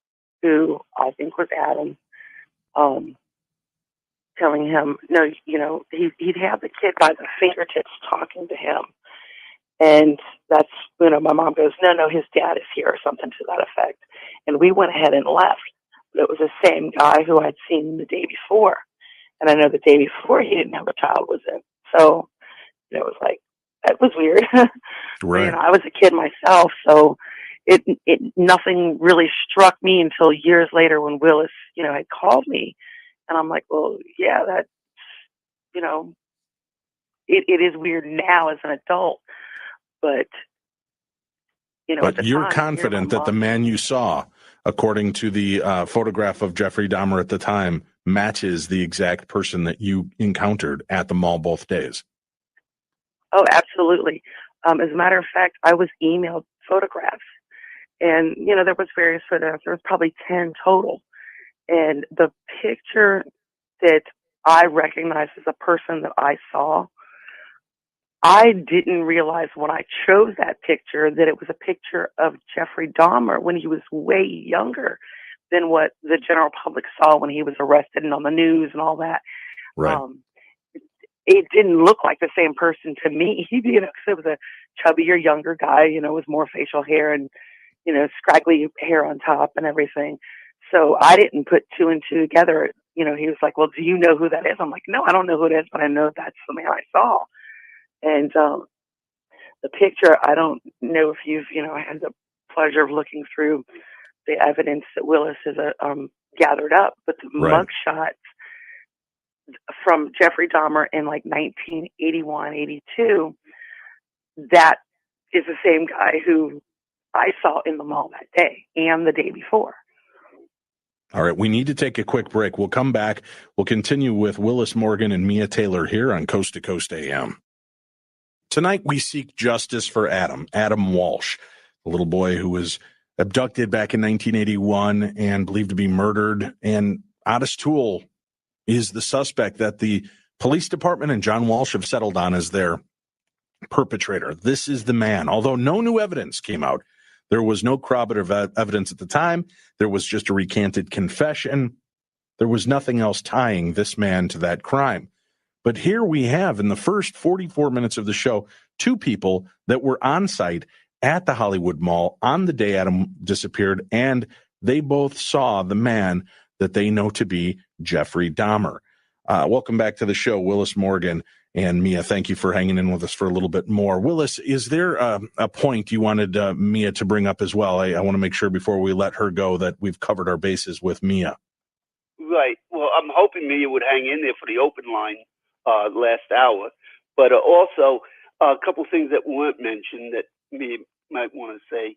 who I think was Adam, telling him, no, he'd have the kid by the fingertips talking to him. And that's, my mom goes, no, his dad is here, or something to that effect. And we went ahead and left. But it was the same guy who I'd seen the day before. And I know the day before he didn't have a child was in. So it was like, that was weird. Right. I was a kid myself, so it nothing really struck me until years later when Willis, had called me, and I'm like, well, yeah, that's, it is weird now as an adult, but But you're confident that the man you saw, according to the photograph of Jeffrey Dahmer at the time, matches the exact person that you encountered at the mall both days. Oh, absolutely. As a matter of fact, I was emailed photographs, and there was various photographs. There was probably 10 total, and the picture that I recognized as a person that I saw, I didn't realize when I chose that picture that it was a picture of Jeffrey Dahmer when he was way younger than what the general public saw when he was arrested and on the news and all that. Right. It didn't look like the same person to me, because it was a chubbier, younger guy, with more facial hair and, scraggly hair on top and everything. So I didn't put two and two together. He was like, well, do you know who that is? I'm like, no, I don't know who it is, but I know that's the man I saw. And the picture, I don't know if you've, had the pleasure of looking through the evidence that Willis has gathered up, but the mugshots from Jeffrey Dahmer in like 1981, 82, that is the same guy who I saw in the mall that day and the day before. All right, we need to take a quick break. We'll come back. We'll continue with Willis Morgan and Mia Taylor here on Coast to Coast AM. Tonight, we seek justice for Adam Walsh, the little boy who was abducted back in 1981 and believed to be murdered. And Otis Toole is the suspect that the police department and John Walsh have settled on as their perpetrator. This is the man. Although no new evidence came out, there was no corroborative evidence at the time. There was just a recanted confession. There was nothing else tying this man to that crime. But here we have, in the first 44 minutes of the show, two people that were on site at the Hollywood Mall on the day Adam disappeared, and they both saw the man that they know to be Jeffrey Dahmer. Welcome back to the show, Willis Morgan and Mia. Thank you for hanging in with us for a little bit more. Willis, is there a point you wanted Mia to bring up as well? I want to make sure before we let her go that we've covered our bases with Mia. Right. Well, I'm hoping Mia would hang in there for the open line last hour. But also, a couple things that weren't mentioned that Mia might want to say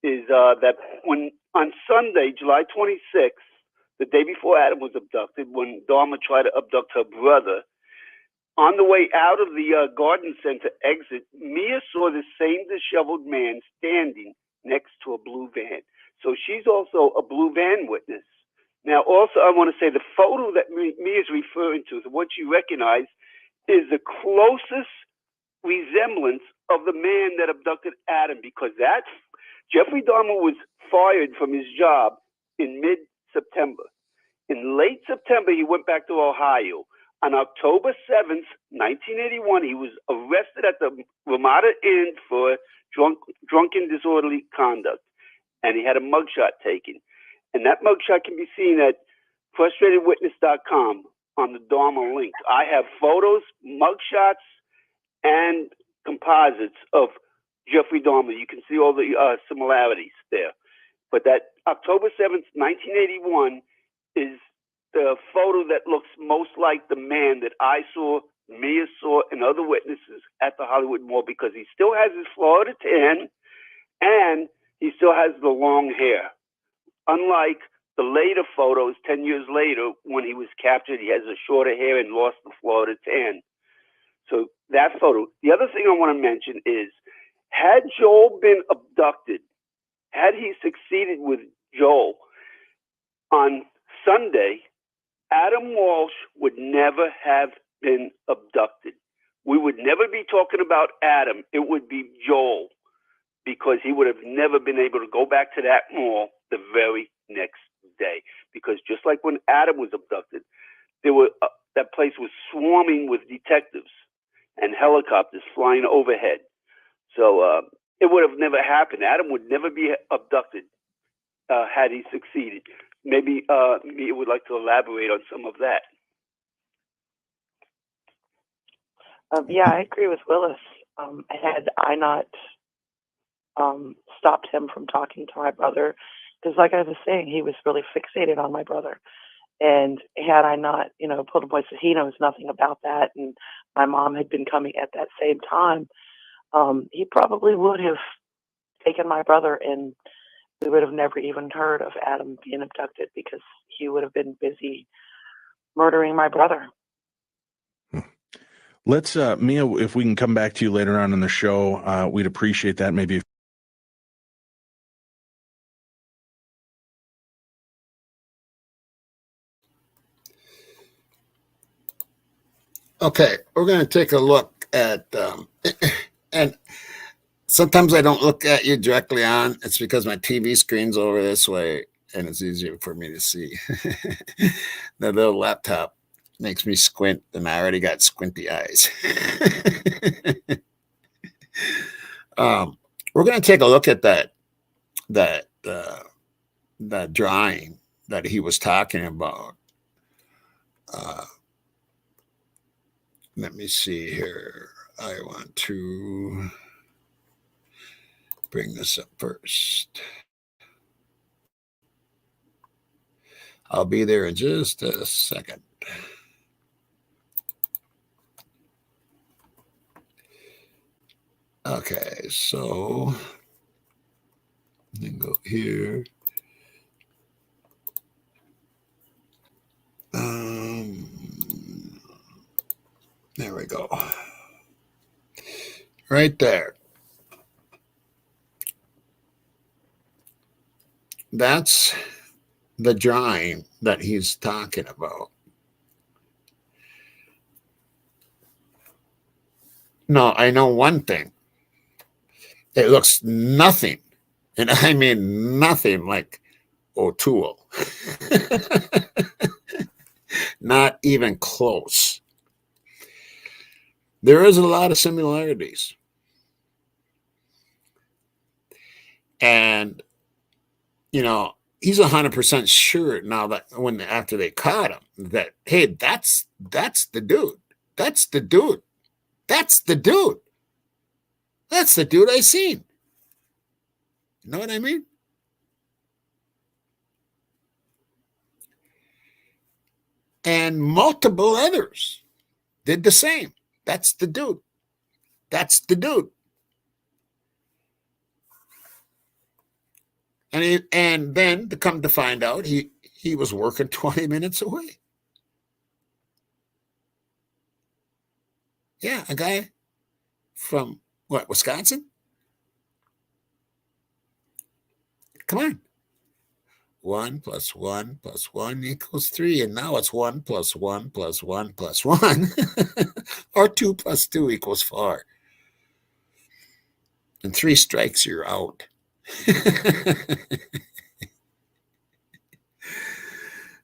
is that when on Sunday, July 26th, the day before Adam was abducted, when Dahmer tried to abduct her brother, on the way out of the garden center exit, Mia saw the same disheveled man standing next to a blue van. So she's also a blue van witness. Now, also, I want to say the photo that Mia is referring to, what you recognize, is the closest resemblance of the man that abducted Adam, because Jeffrey Dahmer was fired from his job in mid-September. In late September, he went back to Ohio. On October 7th, 1981, he was arrested at the Ramada Inn for drunken disorderly conduct, and he had a mugshot taken. And that mugshot can be seen at frustratedwitness.com on the Dahmer link. I have photos, mugshots, and composites of Jeffrey Dahmer. You can see all the similarities there. But that October 7th, 1981 is the photo that looks most like the man that I saw, Mia saw, and other witnesses at the Hollywood Mall, because he still has his Florida tan and he still has the long hair. Unlike the later photos, 10 years later, when he was captured, he has a shorter hair and lost the Florida tan. So that photo. The other thing I want to mention is, had Joel been abducted, had he succeeded with Joel on Sunday, Adam Walsh would never have been abducted. We would never be talking about Adam. It would be Joel, because he would have never been able to go back to that mall the very next day. Because just like when Adam was abducted, that place was swarming with detectives and helicopters flying overhead. So it would have never happened. Adam would never be abducted had he succeeded. Maybe Mia would like to elaborate on some of that. Yeah, I agree with Willis. Had I not stopped him from talking to my brother, because like I was saying, he was really fixated on my brother. And had I not, pulled a voice that he knows nothing about that, and my mom had been coming at that same time, he probably would have taken my brother, and we would have never even heard of Adam being abducted, because he would have been busy murdering my brother. Let's, Mia, if we can come back to you later on in the show, we'd appreciate that. Maybe. Okay, we're going to take a look at, and sometimes I don't look at you directly on. It's because my TV screen's over this way, and it's easier for me to see. The little laptop makes me squint, and I already got squinty eyes. We're going to take a look at that drawing that he was talking about. Let me see here. I want to bring this up first. I'll be there in just a second. Okay, so then go here. There we go. Right there. That's the drawing that he's talking about. No, I know one thing. It looks nothing, and I mean nothing like O'Toole. Not even close. There is a lot of similarities. And, you know, he's 100% sure now that after they caught him that, hey, that's the dude. That's the dude. That's the dude. That's the dude I seen. You know what I mean? And multiple others did the same. That's the dude. That's the dude. And then to come to find out, he was working 20 minutes away. Yeah, a guy from Wisconsin? Come on. 1 + 1 + 1 = 3. And now it's 1 + 1 + 1 + 1. Or 2 + 2 = 4. And 3 strikes, you're out.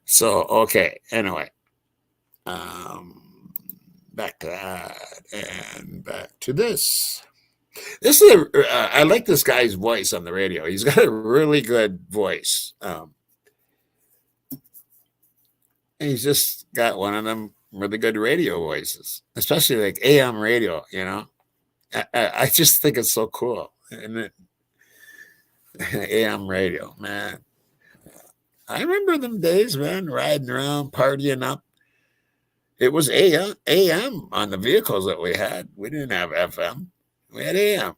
So, okay. Anyway. Back to that and back to this. This is I like this guy's voice on the radio. He's got a really good voice. And he's just got one of them really good radio voices, especially like AM radio, you know. I just think it's so cool. And AM radio, man. I remember them days, man, riding around, partying up. It was AM on the vehicles that we had. We didn't have FM. We had AM.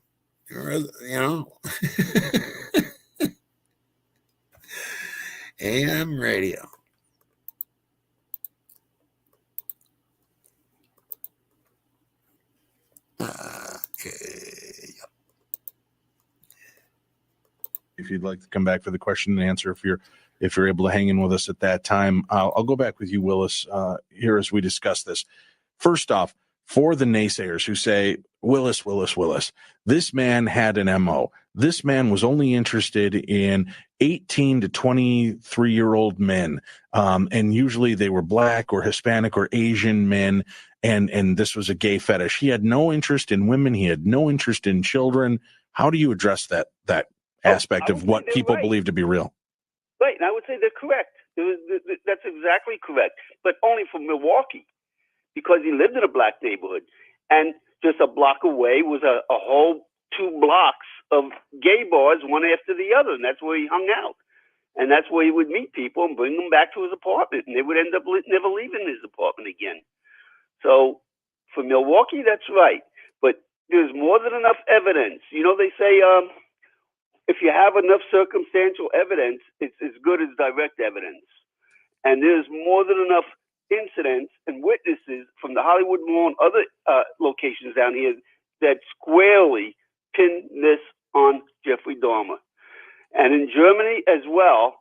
You know. AM radio. Okay. If you'd like to come back for the question and answer, if you're able to hang in with us at that time, I'll go back with you, Willis, here as we discuss this. First off, for the naysayers who say, Willis, this man had an MO. This man was only interested in 18 to 23-year-old men. And usually they were black or Hispanic or Asian men. And this was a gay fetish. He had no interest in women. He had no interest in children. How do you address that aspect of what people believe to be real? Right, and I would say they're correct. That's exactly correct, but only for Milwaukee, because he lived in a black neighborhood, and just a block away was a whole 2 blocks of gay bars, one after the other, and that's where he hung out. And that's where he would meet people and bring them back to his apartment, and they would end up never leaving his apartment again. So for Milwaukee, that's right, but there's more than enough evidence. You know, they say if you have enough circumstantial evidence, it's as good as direct evidence. And there's more than enough incidents and witnesses from the Hollywood Mall and other locations down here that squarely pin this on Jeffrey Dahmer. And in Germany as well,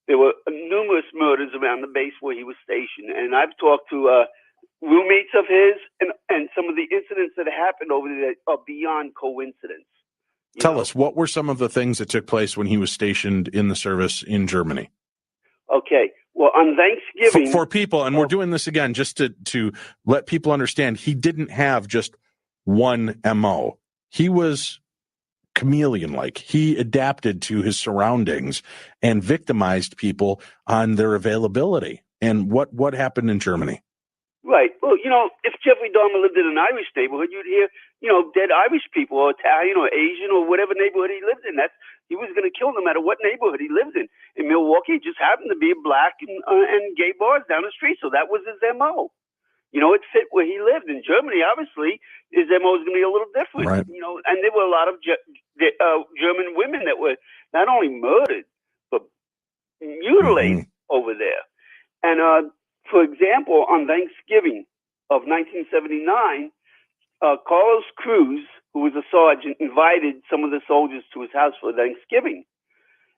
there were numerous murders around the base where he was stationed. And I've talked to roommates of his and some of the incidents that happened over there that are beyond coincidence. Tell us, what were some of the things that took place when he was stationed in the service in Germany? Okay. Well, on Thanksgiving... For people, and we're doing this again just to let people understand, he didn't have just one MO. He was chameleon-like. He adapted to his surroundings and victimized people on their availability. And what happened in Germany? Right. Well, if Jeffrey Dahmer lived in an Irish neighborhood, you'd hear, dead Irish people or Italian or Asian or whatever neighborhood he lived in. He was going to kill no matter what neighborhood he lived in. In Milwaukee, it just happened to be black and gay bars down the street, so that was his MO. It fit where he lived. In Germany, obviously, his MO is going to be a little different. Right. And there were a lot of German women that were not only murdered, but mutilated over there. And for example, on Thanksgiving of 1979, Carlos Cruz, who was a sergeant, invited some of the soldiers to his house for Thanksgiving.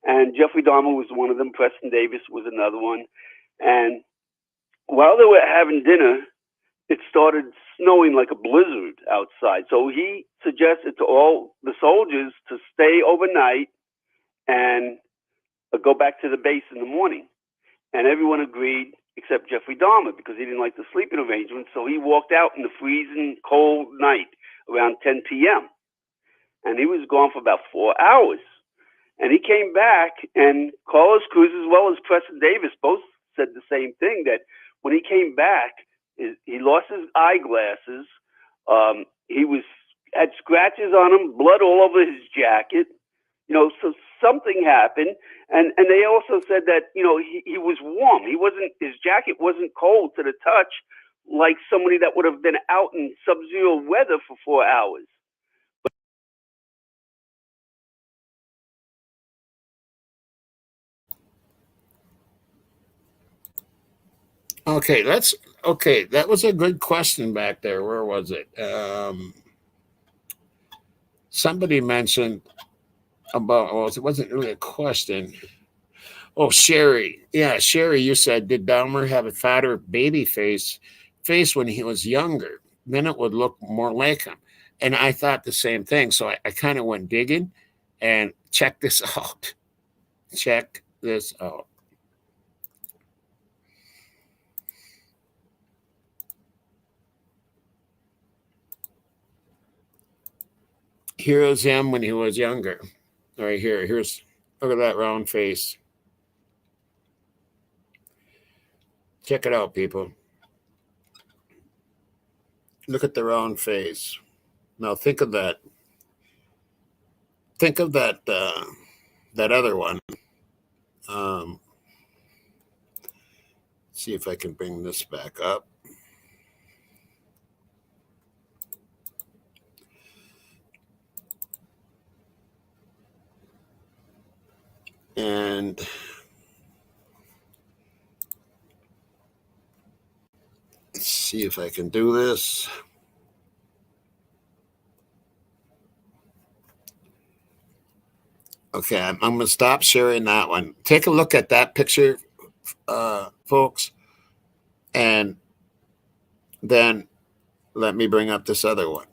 And Jeffrey Dahmer was one of them. Preston Davis was another one. And while they were having dinner, it started snowing like a blizzard outside. So he suggested to all the soldiers to stay overnight and go back to the base in the morning. And everyone agreed except Jeffrey Dahmer, because he didn't like the sleeping arrangement. So he walked out in the freezing cold night around 10 p.m. And he was gone for about 4 hours. And he came back, and Carlos Cruz as well as Preston Davis both said the same thing, that when he came back, he lost his eyeglasses. He had scratches on him, blood all over his jacket. So something happened. And they also said that, he was warm. His jacket wasn't cold to the touch like somebody that would have been out in sub-zero weather for 4 hours. Okay, that was a good question back there. Where was it? Somebody mentioned about, well, it wasn't really a question. Oh, Sherry. Yeah, Sherry, you said, did Dahmer have a fatter baby face when he was younger? Then it would look more like him. And I thought the same thing. So I kind of went digging and check this out. Check this out. Here's him when he was younger. Right here. Look at that round face. Check it out, people. Look at the round face. Now think of that. Think of that that other one. See if I can bring this back up. And let's see if I can do this. Okay, I'm going to stop sharing that one. Take a look at that picture, folks, and then let me bring up this other one.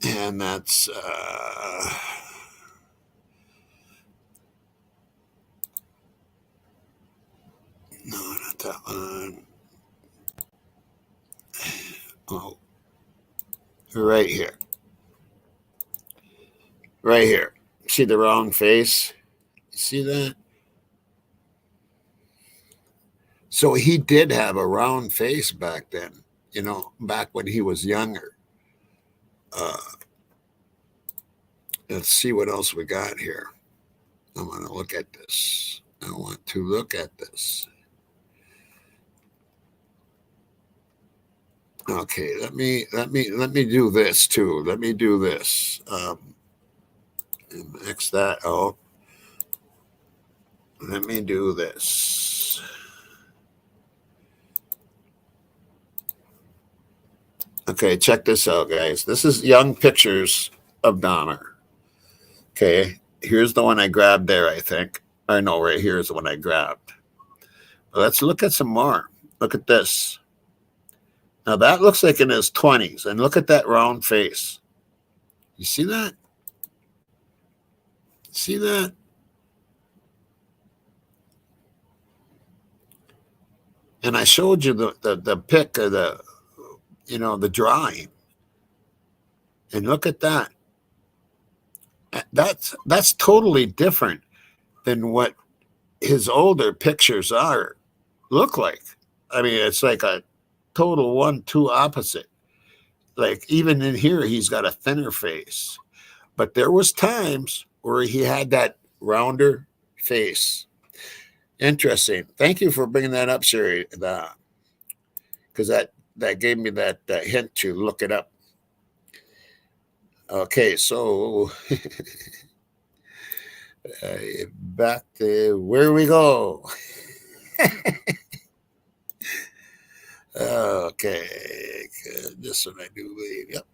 And that's no, not that one. Oh, right here. Right here. See the round face? See that? So he did have a round face back then, back when he was younger. Let's see what else we got here. I want to look at this. I want to look at this. Okay, let me do this too. Let me do this. X that out. Let me do this. Okay, check this out, guys. This is young pictures of Dahmer. Okay, here's the one I grabbed there, I think. I know, right here is the one I grabbed. Let's look at some more. Look at this. Now, that looks like in his 20s. And look at that round face. You see that? See that? And I showed you the pic of the drawing. And look at that. That's totally different than what his older pictures look like. I mean, it's like a total 1-2 opposite. Like even in here, he's got a thinner face. But there was times where he had that rounder face. Interesting. Thank you for bringing that up, Sherry. Because that gave me that hint to look it up. Okay, so back to where we go. Okay, good. This one I do believe. Yep.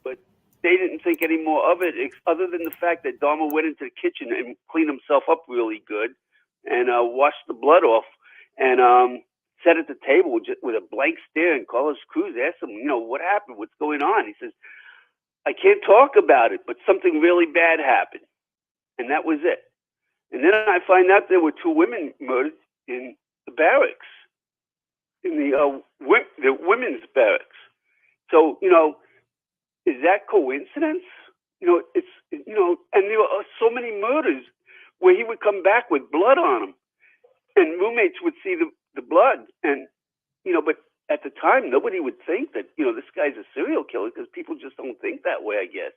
But they didn't think any more of it, other than the fact that Dahmer went into the kitchen and cleaned himself up really good, and washed the blood off, and sat at the table with a blank stare. And Carlos Cruz asked him, what happened? What's going on? He says, I can't talk about it, but something really bad happened, and that was it. And then I find out there were 2 women murdered in the barracks, in the women's barracks. So, is that coincidence? It's, and there are so many murders where he would come back with blood on him, and roommates would see the blood. And, but at the time, nobody would think that, this guy's a serial killer, because people just don't think that way, I guess.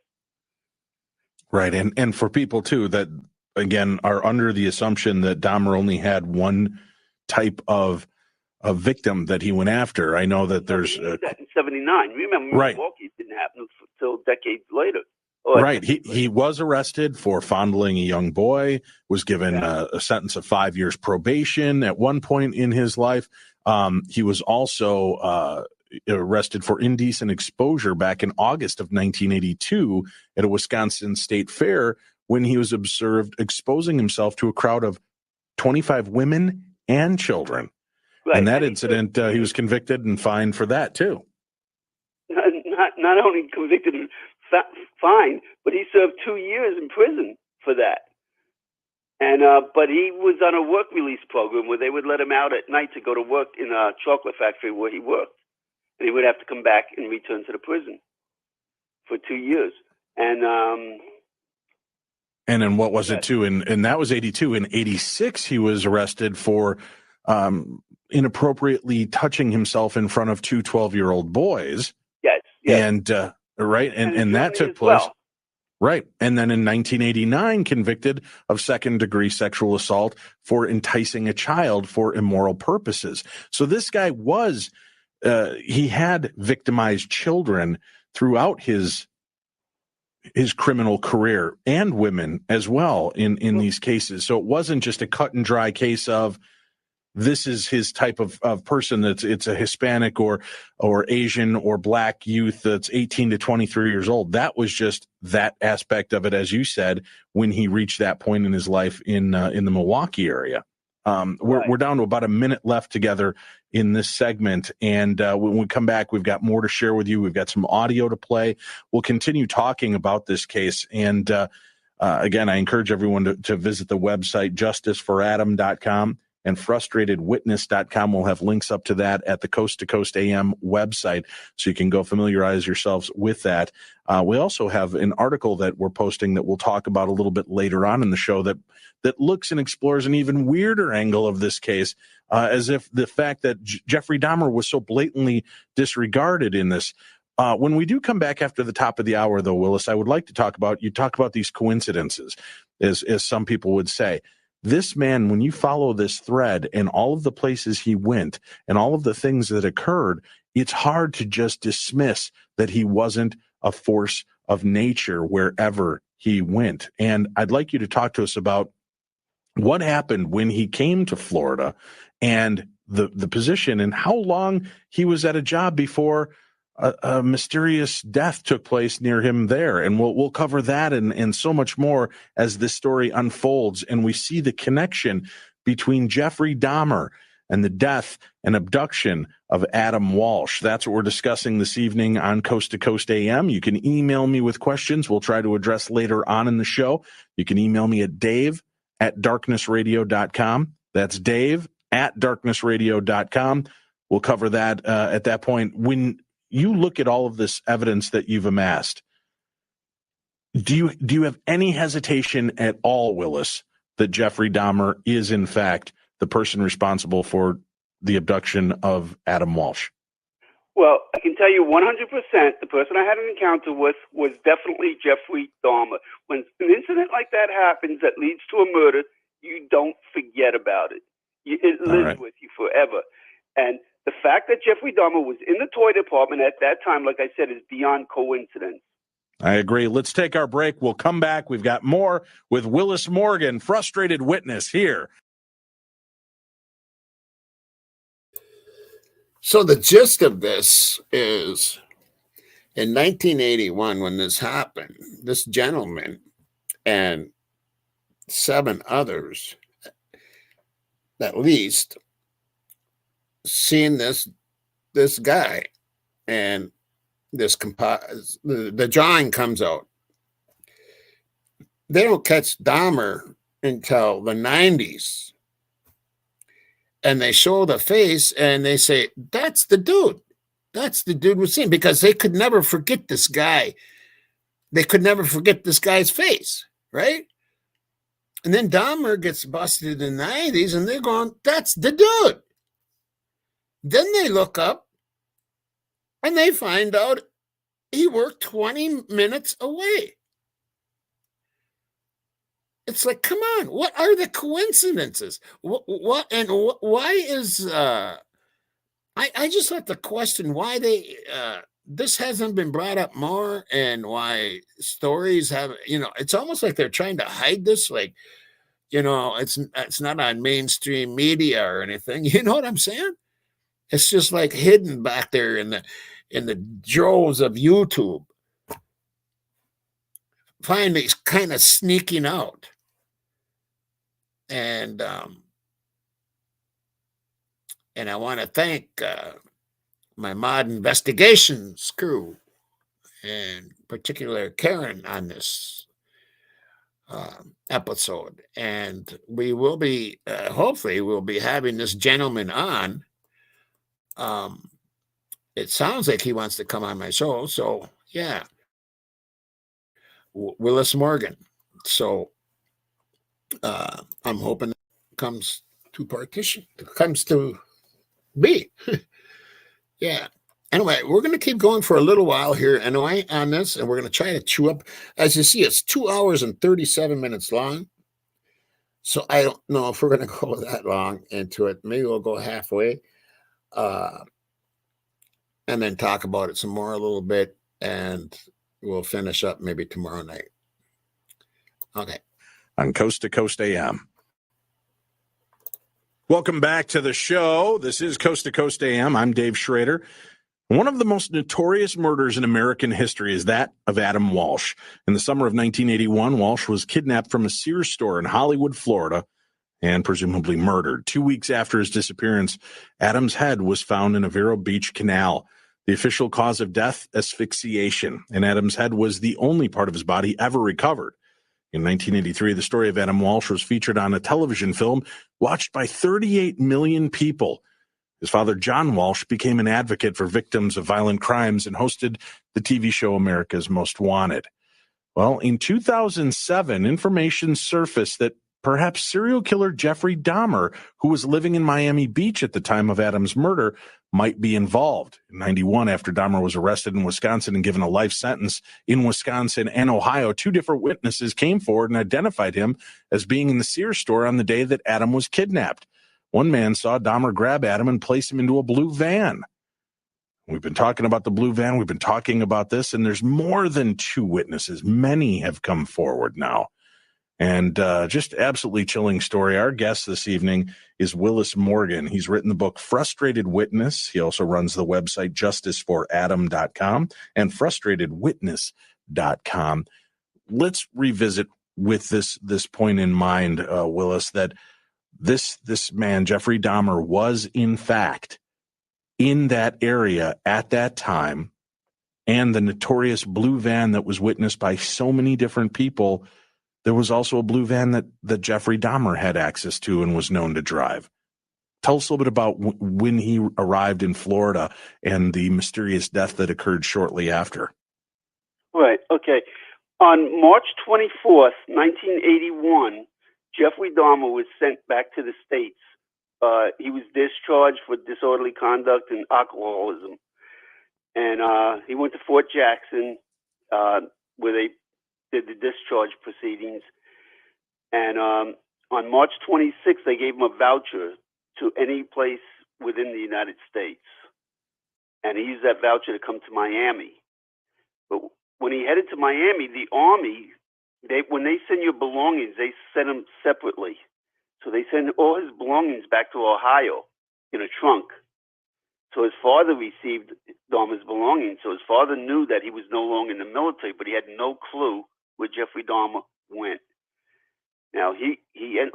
Right. And for people, too, that, again, are under the assumption that Dahmer only had one type of a victim that he went after. I know that there's that in 79. Remember, right. Milwaukee didn't happen until decades later. Right. He was arrested for fondling a young boy, was given a sentence of 5 years probation at one point in his life. He was also arrested for indecent exposure back in August of 1982 at a Wisconsin state fair, when he was observed exposing himself to a crowd of 25 women and children. Right. And that incident, he was convicted and fined for that, too. Not only convicted and fined, but he served 2 years in prison for that. And but he was on a work release program where they would let him out at night to go to work in a chocolate factory where he worked. And he would have to come back and return to the prison for 2 years. And then what was it, too? And that was 82. In 86, he was arrested for inappropriately touching himself in front of 2 12-year-old boys. Yes. And, right, and that took place. Well. Right. And then in 1989, convicted of second-degree sexual assault for enticing a child for immoral purposes. So this guy he had victimized children throughout his criminal career, and women as well in these cases. So it wasn't just a cut and dry case of this is his type of person. It's a Hispanic or Asian or Black youth that's 18 to 23 years old. That was just that aspect of it, as you said, when he reached that point in his life in the Milwaukee area. We're down to about a minute left together in this segment. And when we come back, we've got more to share with you. We've got some audio to play. We'll continue talking about this case. And again, I encourage everyone to visit the website, justiceforadam.com. and frustratedwitness.com. We'll have links up to that at the Coast to Coast AM website, so you can go familiarize yourselves with that. We also have an article that we're posting that we'll talk about a little bit later on in the show that looks and explores an even weirder angle of this case, as if the fact that Jeffrey Dahmer was so blatantly disregarded in this. When we do come back after the top of the hour, though, Willis, I would like to talk about these coincidences, as some people would say. This man, when you follow this thread and all of the places he went and all of the things that occurred, it's hard to just dismiss that he wasn't a force of nature wherever he went. And I'd like you to talk to us about what happened when he came to Florida and the position and how long he was at a job before a mysterious death took place near him there. And we'll cover that and so much more as this story unfolds. And we see the connection between Jeffrey Dahmer and the death and abduction of Adam Walsh. That's what we're discussing this evening on Coast to Coast AM. You can email me with questions we'll try to address later on in the show. You can email me at dave@darknessradio.com. That's dave@darknessradio.com. We'll cover that at that point. When you look at all of this evidence that you've amassed, do you have any hesitation at all, Willis, that Jeffrey Dahmer is in fact the person responsible for the abduction of Adam Walsh? Well, I can tell you 100% the person I had an encounter with was definitely Jeffrey Dahmer. When an incident like that happens that leads to a murder, you don't forget about it. It lives with you forever. And the fact that Jeffrey Dahmer was in the toy department at that time, like I said, is beyond coincidence. I agree. Let's take our break. We'll come back. We've got more with Willis Morgan, frustrated witness here. So the gist of this is in 1981, when this happened, this gentleman and 7 others, at least, seen this guy, and the drawing comes out. They don't catch Dahmer until the 90s. And they show the face and they say, that's the dude. That's the dude we're seeing, because they could never forget this guy. They could never forget this guy's face, right? And then Dahmer gets busted in the 90s and they're going, that's the dude. Then they look up and they find out he worked 20 minutes away. It's like, come on, what are the coincidences? What and why is I just have to question why they this hasn't been brought up more, and why stories have, it's almost like they're trying to hide this, like, it's not on mainstream media or anything. You know what I'm saying? It's just like hidden back there in the droves of YouTube. Finally kind of sneaking out. And I want to thank my Mod Investigations crew, and particular Karen, on this episode. And we will be, hopefully, we'll be having this gentleman on. It sounds like he wants to come on my show. So, yeah. Willis Morgan. So, I'm hoping it comes to be. Yeah. Anyway, we're going to keep going for a little while here anyway on this, and we're going to try to chew up. As you see, it's 2 hours and 37 minutes long. So I don't know if we're going to go that long into it. Maybe we'll go halfway and then talk about it some more a little bit, and we'll finish up maybe tomorrow night. Okay. On Coast to Coast AM. Welcome back to the show. This is Coast to Coast AM. I'm Dave Schrader. One of the most notorious murders in American history is that of Adam Walsh. In the summer of 1981, Walsh was kidnapped from a Sears store in Hollywood, Florida, and presumably murdered. 2 weeks after his disappearance, Adam's head was found in a Vero Beach canal. The official cause of death, asphyxiation, and Adam's head was the only part of his body ever recovered. In 1983, the story of Adam Walsh was featured on a television film watched by 38 million people. His father, John Walsh, became an advocate for victims of violent crimes and hosted the TV show America's Most Wanted. Well, in 2007, information surfaced that perhaps serial killer Jeffrey Dahmer, who was living in Miami Beach at the time of Adam's murder, might be involved. In 91, after Dahmer was arrested in Wisconsin and given a life sentence in Wisconsin and Ohio, 2 different witnesses came forward and identified him as being in the Sears store on the day that Adam was kidnapped. One man saw Dahmer grab Adam and place him into a blue van. We've been talking about the blue van. We've been talking about this, and there's more than 2 witnesses. Many have come forward now. And just absolutely chilling story. Our guest this evening is Willis Morgan. He's written the book Frustrated Witness. He also runs the website justiceforadam.com and frustratedwitness.com. Let's revisit with this point in mind, Willis, that this man, Jeffrey Dahmer, was in fact in that area at that time, and the notorious blue van that was witnessed by so many different people. There was also a blue van that Jeffrey Dahmer had access to and was known to drive. Tell us a little bit about when he arrived in Florida and the mysterious death that occurred shortly after. Right. Okay. On March 24th, 1981, Jeffrey Dahmer was sent back to the States. He was discharged for disorderly conduct and alcoholism. And he went to Fort Jackson, where they did the discharge proceedings. And on March 26th, they gave him a voucher to any place within the United States. And he used that voucher to come to Miami. But when he headed to Miami, the Army, when they send your belongings, they send them separately. So they send all his belongings back to Ohio in a trunk. So his father received Dahmer's belongings. So his father knew that he was no longer in the military, but he had no clue where Jeffrey Dahmer went. Now, he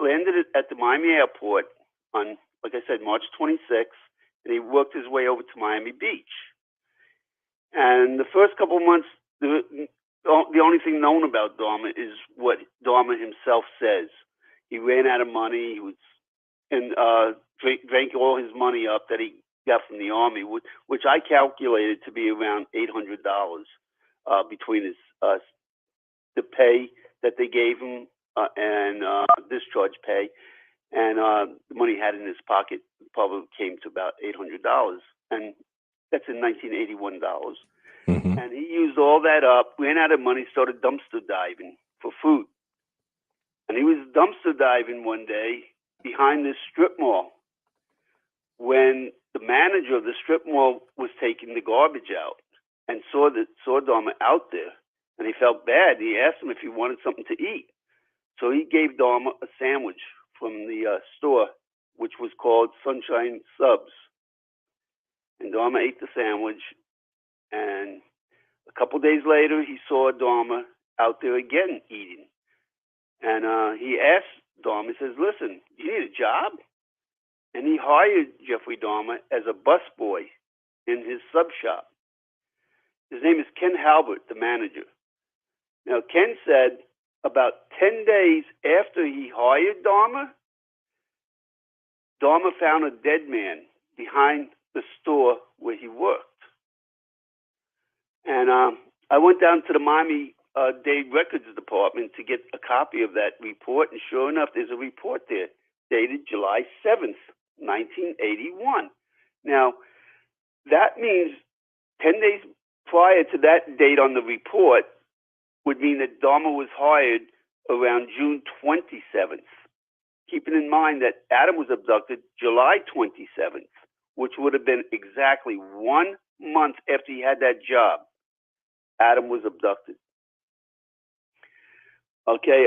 landed at the Miami airport on, like I said, March 26th, and he worked his way over to Miami Beach. And the first couple of months, the only thing known about Dahmer is what Dahmer himself says. He ran out of money. He was drank all his money up that he got from the Army, which I calculated to be around $800 between his the pay that they gave him and discharge pay, and the money he had in his pocket probably came to about $800, and that's in 1981 dollars. Mm-hmm. And he used all that up, ran out of money, started dumpster diving for food. And he was dumpster diving one day behind this strip mall when the manager of the strip mall was taking the garbage out and saw Dahmer out there. And he felt bad. He asked him if he wanted something to eat. So he gave Dahmer a sandwich from the store, which was called Sunshine Subs. And Dahmer ate the sandwich. And a couple days later, he saw Dahmer out there again eating. And he asked Dahmer, he says, "Listen, you need a job?" And he hired Jeffrey Dahmer as a busboy in his sub shop. His name is Ken Halbert, the manager. Now, Ken said about 10 days after he hired Dahmer, Dahmer found a dead man behind the store where he worked. And I went down to the Miami Dade Records Department to get a copy of that report, and sure enough, there's a report there dated July 7th, 1981. Now, that means 10 days prior to that date on the report would mean that Dahmer was hired around June 27th, keeping in mind that Adam was abducted July 27th, which would have been exactly 1 month after he had that job. Adam was abducted. Okay.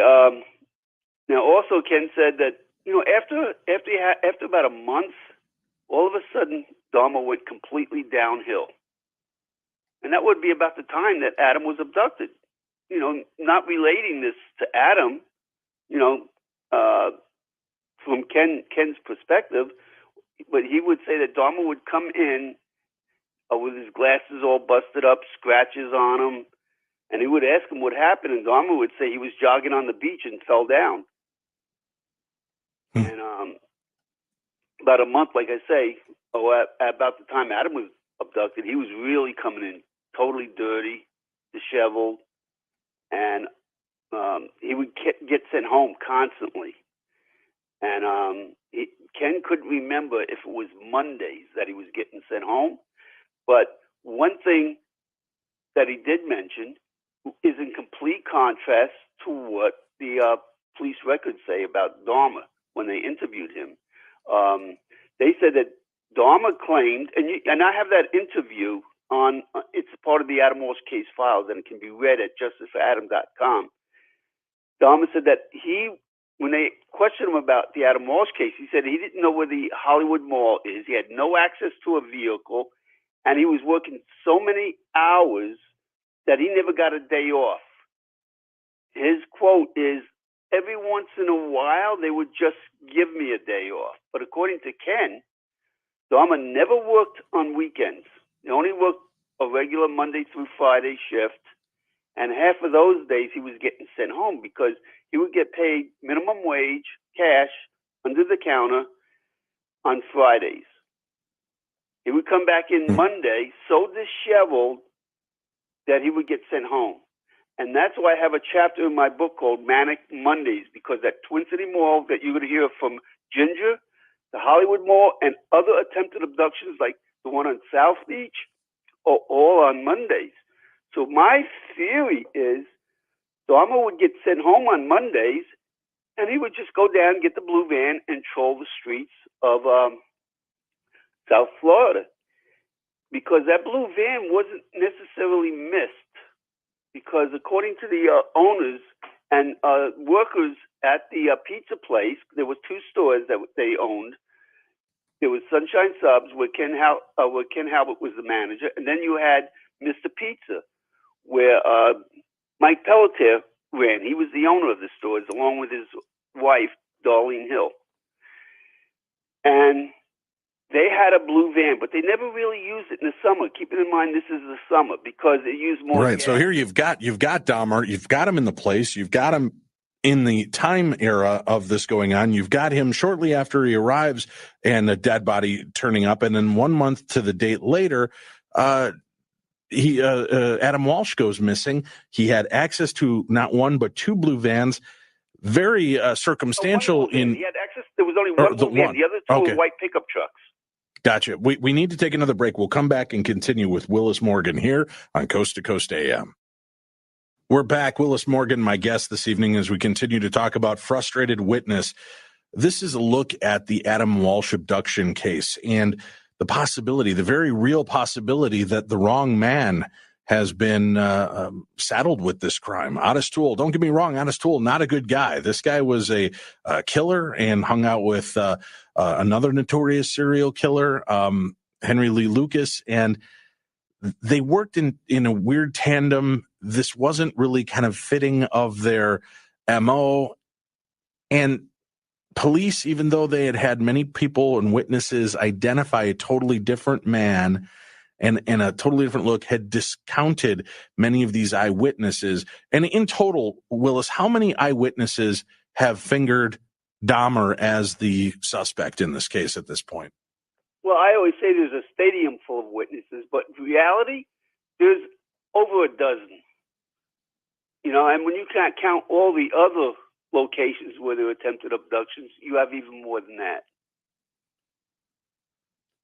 Now, also, Ken said that after about a month, all of a sudden, Dahmer went completely downhill, and that would be about the time that Adam was abducted. Not relating this to Adam, from Ken's perspective, but he would say that Dahmer would come in with his glasses all busted up, scratches on him, and he would ask him what happened, and Dahmer would say he was jogging on the beach and fell down. And about a month, like I say, about the time Adam was abducted, he was really coming in totally dirty, disheveled, and he would get sent home constantly. And Ken couldn't remember if it was Mondays that he was getting sent home. But one thing that he did mention is in complete contrast to what the police records say about Dahmer when they interviewed him. They said that Dahmer claimed, and I have that interview on, it's part of the Adam Walsh case files, and it can be read at justiceforadam.com. Dahmer said that when they questioned him about the Adam Walsh case, he said he didn't know where the Hollywood Mall is. He had no access to a vehicle, and he was working so many hours that he never got a day off. His quote is, every once in a while, they would just give me a day off. But according to Ken, Dahmer never worked on weekends. He only worked a regular Monday through Friday shift. And half of those days he was getting sent home because he would get paid minimum wage, cash, under the counter on Fridays. He would come back in Monday so disheveled that he would get sent home. And that's why I have a chapter in my book called Manic Mondays, because at Twin City Mall that you're going to hear from Ginger, the Hollywood Mall, and other attempted abductions like the one on South Beach are all on Mondays. So my theory is Dahmer would get sent home on Mondays, and he would just go down, get the blue van, and troll the streets of South Florida. Because that blue van wasn't necessarily missed. Because according to the owners and workers at the pizza place, there was two stores that they owned. There was Sunshine Subs, where Ken Halbert was the manager, and then you had Mr. Pizza, where Mike Pelletier ran. He was the owner of the stores, along with his wife, Darlene Hill. And they had a blue van, but they never really used it in the summer. Keeping in mind this is the summer, because they use more Right. gas. So here you've got Dahmer, you've got him in the place, you've got him in the time era of this going on. You've got him shortly after he arrives and a dead body turning up, and then 1 month to the date later, Adam Walsh goes missing. He had access to not one but two blue vans. Very circumstantial. He had access. There was only one blue van. The other two were white pickup trucks. Gotcha. We need to take another break. We'll come back and continue with Willis Morgan here on Coast to Coast AM. We're back. Willis Morgan, my guest this evening, as we continue to talk about frustrated witness. This is a look at the Adam Walsh abduction case and the possibility, the very real possibility, that the wrong man has been saddled with this crime. Otis Toole, don't get me wrong, Otis Toole, not a good guy. This guy was a killer and hung out with another notorious serial killer, Henry Lee Lucas, and they worked in a weird tandem. This wasn't really kind of fitting of their MO. And police, even though they had many people and witnesses identify a totally different man and a totally different look, had discounted many of these eyewitnesses. And in total, Willis, how many eyewitnesses have fingered Dahmer as the suspect in this case at this point? Well, I always say there's a stadium full of witnesses, but in reality, there's over a dozen. You know, and when you can't count all the other locations where there were attempted abductions, you have even more than that.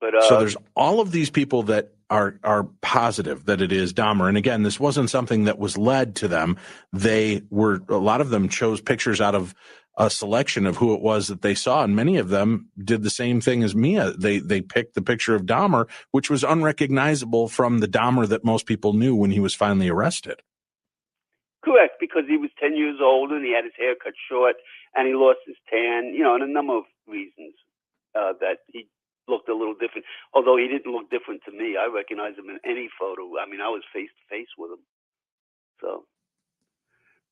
But so there's all of these people that are positive that it is Dahmer. And again, this wasn't something that was led to them. A lot of them chose pictures out of a selection of who it was that they saw, and many of them did the same thing as Mia. They picked the picture of Dahmer, which was unrecognizable from the Dahmer that most people knew when he was finally arrested. Correct, because he was 10 years old and he had his hair cut short and he lost his tan, you know, and a number of reasons that he looked a little different. Although he didn't look different to me. I recognized him in any photo. I mean, I was face to face with him. So,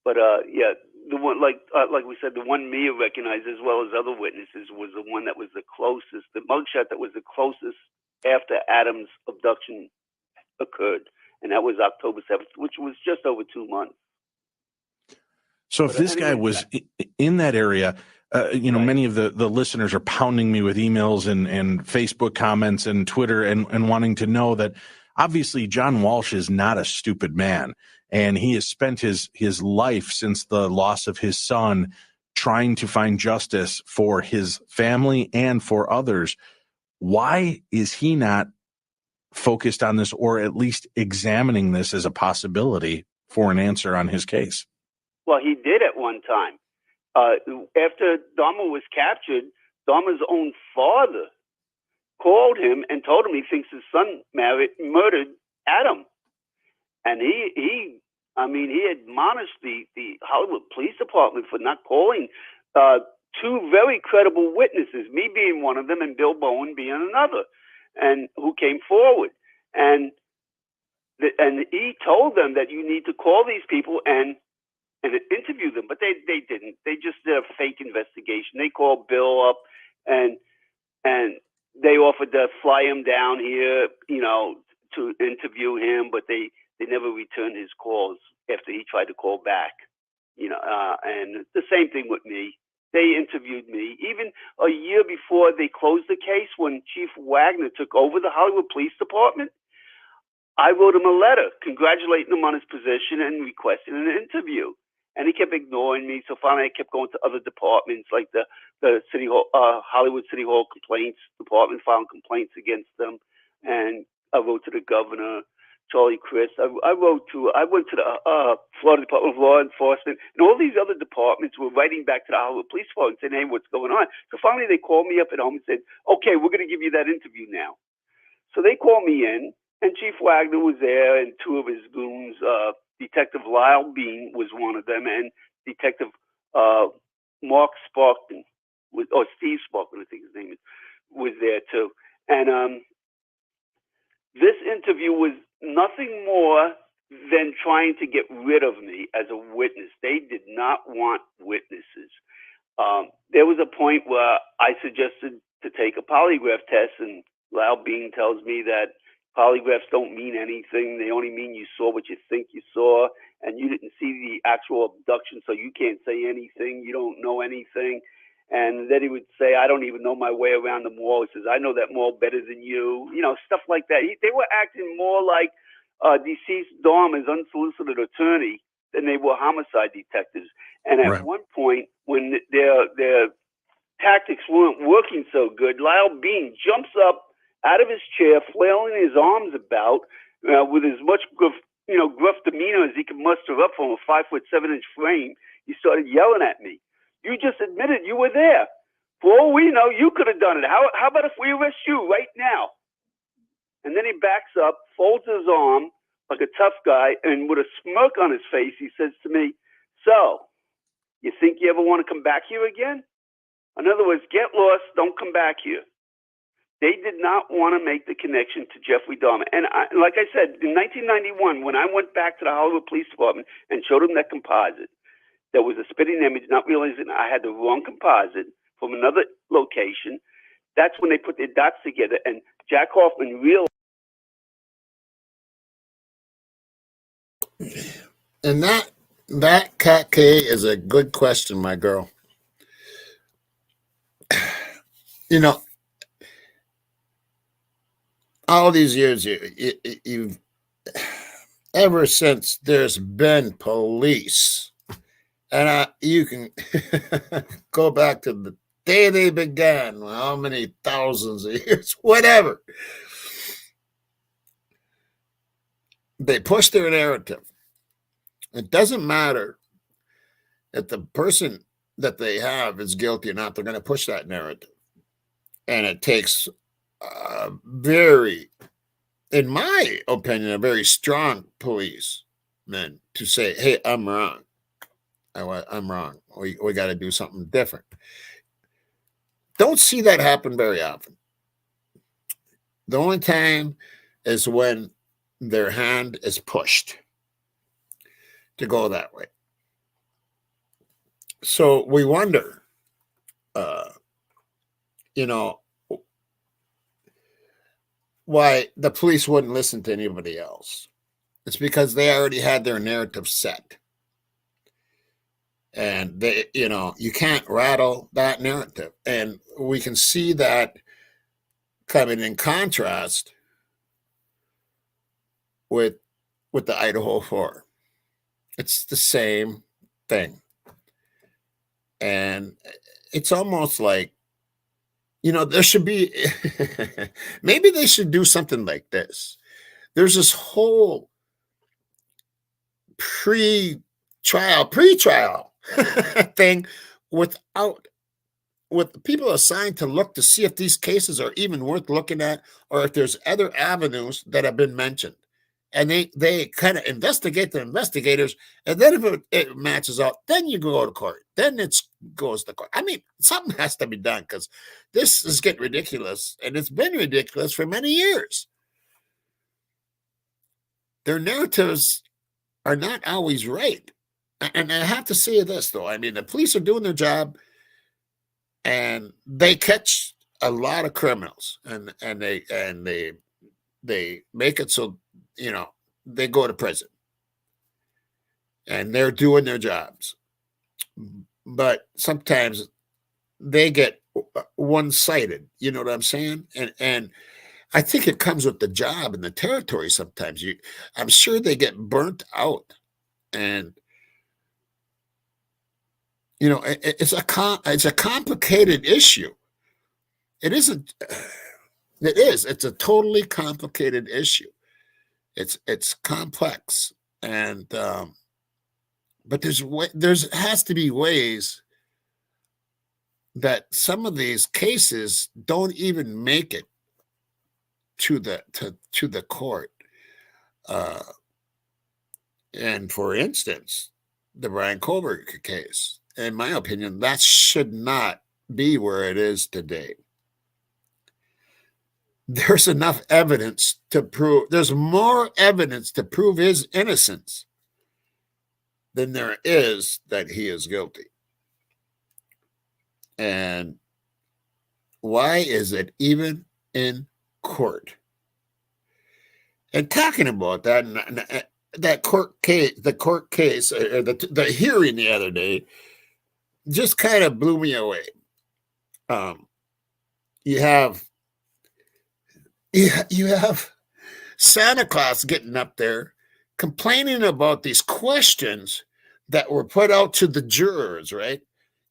but yeah, the one like we said, the one Mia recognized as well as other witnesses was the one that was the closest, the mugshot that was the closest after Adam's abduction occurred, and that was October 7th, which was just over 2 months. So if this guy was in that area, you know, many of the listeners are pounding me with emails and Facebook comments and Twitter and wanting to know that obviously John Walsh is not a stupid man. And he has spent his life since the loss of his son trying to find justice for his family and for others. Why is he not focused on this, or at least examining this as a possibility for an answer on his case? Well, he did at one time. After Dahmer was captured, Dahmer's own father called him and told him he thinks his son murdered Adam. And he admonished the Hollywood Police Department for not calling two very credible witnesses, me being one of them and Bill Bowen being another, and who came forward. And he told them that you need to call these people and interview them, but they didn't. They just did a fake investigation. They called Bill up and they offered to fly him down here, to interview him, but they never returned his calls after he tried to call back, and the same thing with me. They interviewed me even a year before they closed the case. When Chief Wagner took over the Hollywood Police Department, I wrote him a letter congratulating him on his position and requesting an interview. And he kept ignoring me. So finally I kept going to other departments like the City Hall, Hollywood City Hall Complaints Department, filing complaints against them. And I wrote to the governor, Charlie Crist. I went to the Florida Department of Law Enforcement, and all these other departments were writing back to the Hollywood Police Department saying, hey, what's going on? So finally they called me up at home and said, okay, we're going to give you that interview now. So they called me in, and Chief Wagner was there, and two of his goons, Detective Lyle Bean was one of them, and Detective Mark Sparkman, or Steve Sparkman, I think his name is, was there too. And this interview was nothing more than trying to get rid of me as a witness. They did not want witnesses. There was a point where I suggested to take a polygraph test, and Lyle Bean tells me that polygraphs don't mean anything. They only mean you saw what you think you saw, and you didn't see the actual abduction, so you can't say anything. You don't know anything. And then he would say, I don't even know my way around the mall. He says, I know that mall better than you. Stuff like that. They were acting more like deceased Dahmer's unsolicited attorney than they were homicide detectives. And at one point, when their tactics weren't working so good, Lyle Bean jumps up out of his chair, flailing his arms about with as much gruff demeanor as he could muster up from a 5'7" frame. He started yelling at me. You just admitted you were there. For all we know, you could have done it. How about if we arrest you right now? And then he backs up, folds his arm like a tough guy, and with a smirk on his face, he says to me, so, you think you ever want to come back here again? In other words, get lost, don't come back here. They did not want to make the connection to Jeffrey Dahmer. And like I said, in 1991, when I went back to the Hollywood Police Department and showed them that composite, there was a spitting image, not realizing I had the wrong composite from another location. That's when they put their dots together, and Jack Hoffman realized. And that Cat K is a good question, my girl. All these years, you've ever since there's been police, and you can go back to the day they began, how many thousands of years, whatever. They push their narrative. It doesn't matter if the person that they have is guilty or not, they're going to push that narrative. And it takes in my opinion, a very strong policeman to say, hey, I'm wrong. I'm wrong. We got to do something different. Don't see that happen very often. The only time is when their hand is pushed to go that way. So we wonder, why the police wouldn't listen to anybody else. It's because they already had their narrative set. And they, you can't rattle that narrative. And we can see that coming in contrast with the Idaho 4. It's the same thing. And it's almost like, there should be, maybe they should do something like this. There's this whole pre-trial thing without with people assigned to look to see if these cases are even worth looking at, or if there's other avenues that have been mentioned. And they kind of investigate the investigators, and then if it matches up, then you go to court. Then it goes to court. I mean, something has to be done, because this is getting ridiculous, and it's been ridiculous for many years. Their narratives are not always right. And I have to say this, though. I mean, the police are doing their job, and they catch a lot of criminals, and they make it so, you know, they go to prison, and they're doing their jobs. But sometimes they get one-sided, you know what I'm saying? And I think it comes with the job and the territory sometimes. I'm sure they get burnt out. And, you know, it's a complicated issue. It isn't. It is. It's a totally complicated issue. It's complex, and but there's has to be ways that some of these cases don't even make it to the court. And for instance, the Brian Kohlberger case, in my opinion, that should not be where it is today. There's enough evidence to prove, there's more evidence to prove his innocence than there is that he is guilty. And why is it even in court? And talking about that court case, the hearing the other day just kind of blew me away. You have Santa Claus getting up there complaining about these questions that were put out to the jurors, right?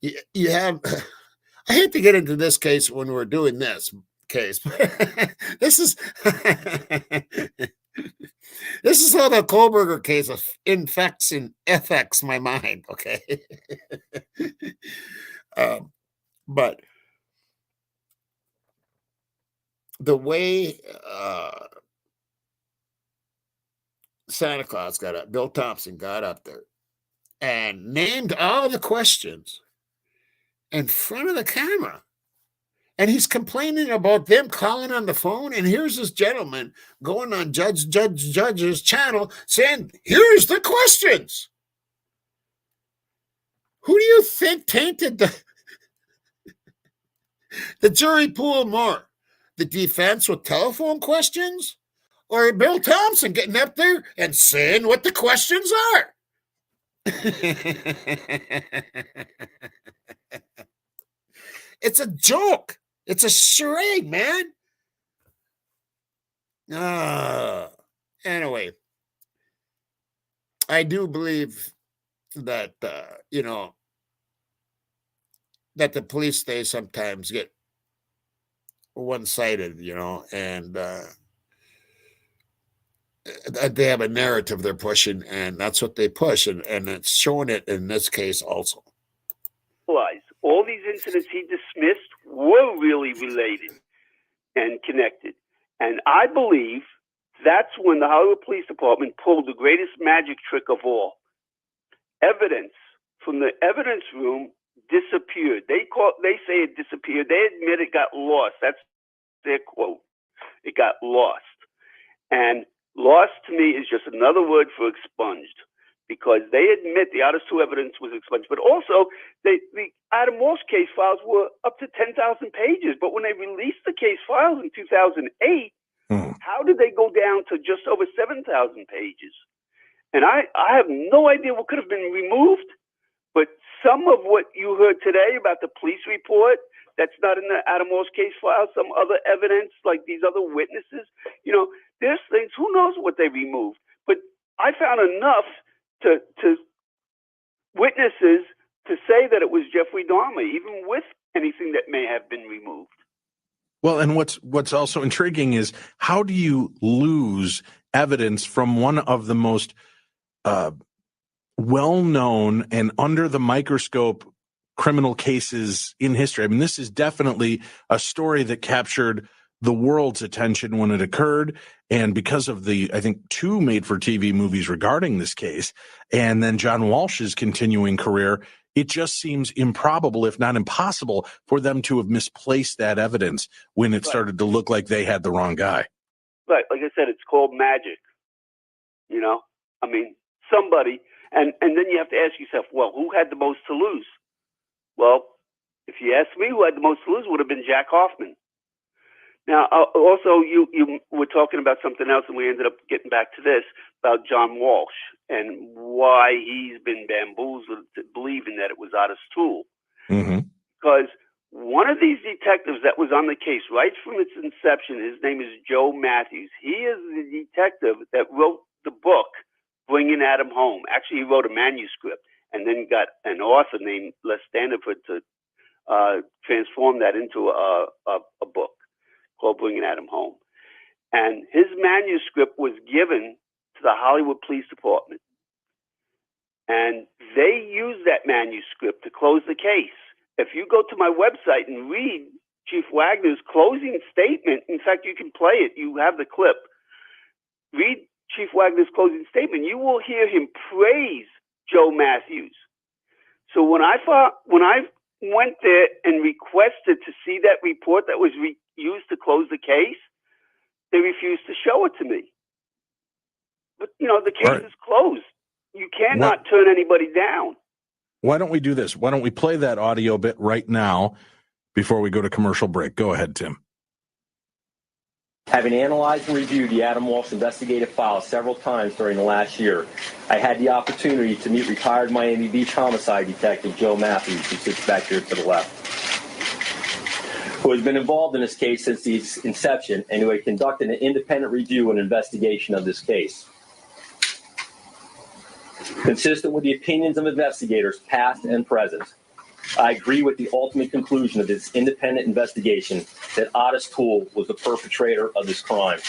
You have, I hate to get into this case when we're doing this case, but this is how the Kohlberger case infects and affects my mind, okay? But the way Santa Claus got up, Bill Thompson got up there and named all the questions in front of the camera. And he's complaining about them calling on the phone. And here's this gentleman going on Judge's channel saying, here's the questions. Who do you think tainted the jury pool more? The defense with telephone questions, or Bill Thompson getting up there and saying what the questions are? It's a joke. It's a charade, man. Anyway, I do believe that, that the police, they sometimes get one-sided, and they have a narrative they're pushing, and that's what they push, and it's showing it in this case also. All these incidents he dismissed were really related and connected, and I believe that's when the Hollywood Police Department pulled the greatest magic trick of all. Evidence from the evidence room disappeared. They say it disappeared. They admit it got lost. That's their quote. It got lost. And lost to me is just another word for expunged, because they admit the artist who evidence was expunged. But also, the Adam Walsh case files were up to 10,000 pages. But when they released the case files in 2008, how did they go down to just over 7,000 pages? And I have no idea what could have been removed. But some of what you heard today about the police report, that's not in the Adam Walsh case file, some other evidence like these other witnesses, there's things, who knows what they removed. But I found enough to witnesses to say that it was Jeffrey Dahmer, even with anything that may have been removed. Well, and what's also intriguing is, how do you lose evidence from one of the most well-known and under the microscope criminal cases in history. I mean, this is definitely a story that captured the world's attention when it occurred. And because of the, I think, 2 made-for-TV movies regarding this case, and then John Walsh's continuing career, it just seems improbable, if not impossible, for them to have misplaced that evidence when it started to look like they had the wrong guy. Right. Like I said, it's called magic. You know? I mean, somebody, and then you have to ask yourself, well, who had the most to lose? Well, if you ask me, who had the most to lose would have been Jack Hoffman. Now, also, you were talking about something else, and we ended up getting back to this, about John Walsh and why he's been bamboozled to believing that it was Otis Toole. Mm-hmm. Because one of these detectives that was on the case right from its inception, his name is Joe Matthews. He is the detective that wrote the book, Bringing Adam Home. Actually, he wrote a manuscript and then got an author named Les Standiford to transform that into a book called Bringing Adam Home. And his manuscript was given to the Hollywood Police Department. And they used that manuscript to close the case. If you go to my website and read Chief Wagner's closing statement, in fact, you can play it. You have the clip. Read Chief Wagner's closing statement. You will hear him praise Joe Matthews. So when I went there and requested to see that report that was used to close the case, they refused to show it to me. But, you know, the case is closed. You cannot turn anybody down. Why don't we do this? Why don't we play that audio bit right now before we go to commercial break? Go ahead, Tim. Having analyzed and reviewed the Adam Walsh investigative files several times during the last year, I had the opportunity to meet retired Miami Beach homicide detective Joe Matthews, who sits back here to the left, who has been involved in this case since its inception and who had conducted an independent review and investigation of this case. Consistent with the opinions of investigators, past and present, I agree with the ultimate conclusion of this independent investigation that Otis Toole was the perpetrator of this crime.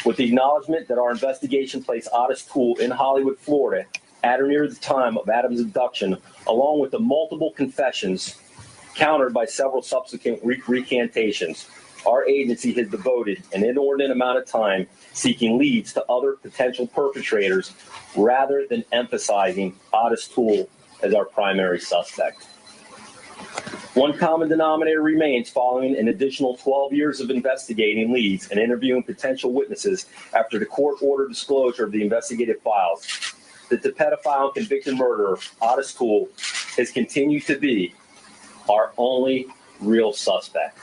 With the acknowledgement that our investigation placed Otis Toole in Hollywood, Florida, at or near the time of Adam's abduction, along with the multiple confessions countered by several subsequent recantations, our agency has devoted an inordinate amount of time seeking leads to other potential perpetrators rather than emphasizing Otis Toole as our primary suspect. One common denominator remains following an additional 12 years of investigating leads and interviewing potential witnesses after the court-ordered disclosure of the investigative files, that the pedophile and convicted murderer, Otis Toole, has continued to be our only real suspect.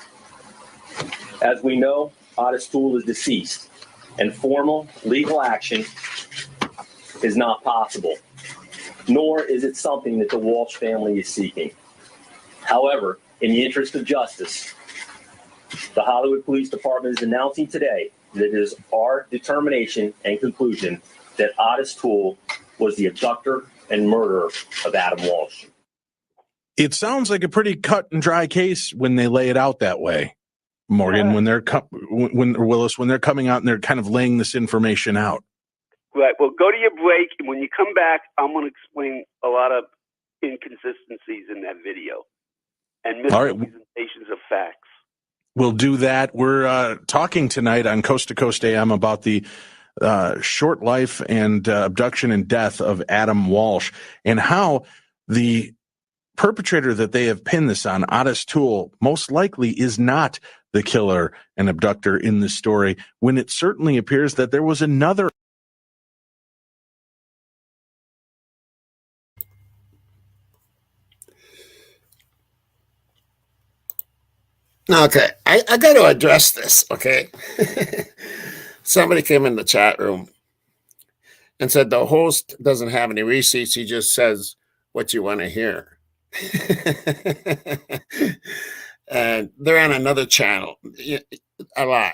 As we know, Otis Toole is deceased, and formal legal action is not possible, nor is it something that the Walsh family is seeking. However, in the interest of justice, the Hollywood Police Department is announcing today that it is our determination and conclusion that Otis Toole was the abductor and murderer of Adam Walsh. It sounds like a pretty cut and dry case when they lay it out that way, Morgan, when they're Willis, when they're coming out and they're kind of laying this information out. Right. Well, go to your break, and when you come back, I'm going to explain a lot of inconsistencies in that video and misrepresentations of facts. We'll do that. We're talking tonight on Coast to Coast AM about the short life and abduction and death of Adam Walsh, and how the perpetrator that they have pinned this on, Otis Toole, most likely is not the killer and abductor in this story, when it certainly appears that there was another. Okay, I got to address this, okay? Somebody came in the chat room and said the host doesn't have any receipts. He just says what you want to hear. And they're on another channel a lot.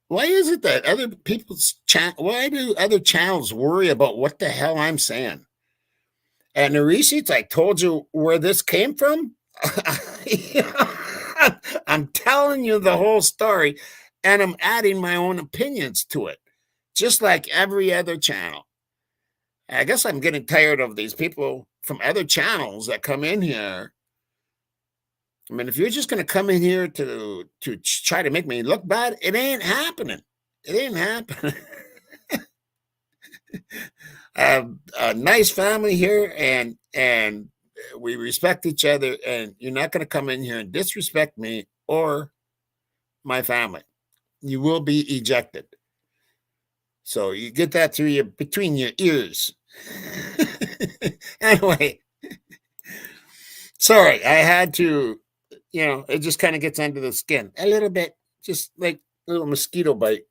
Why is it that other people's why do other channels worry about what the hell I'm saying? And the receipts, I told you where this came from. I'm telling you the whole story, and I'm adding my own opinions to it, just like every other channel. I guess I'm getting tired of these people from other channels that come in here I mean, if you're just going to come in here to try to make me look bad, it ain't happening. It ain't happening. I have a nice family here, and we respect each other, and you're not going to come in here and disrespect me or my family. You will be ejected. So you get that through between your ears. Anyway, sorry, I had to, it just kind of gets under the skin a little bit, just like a little mosquito bite.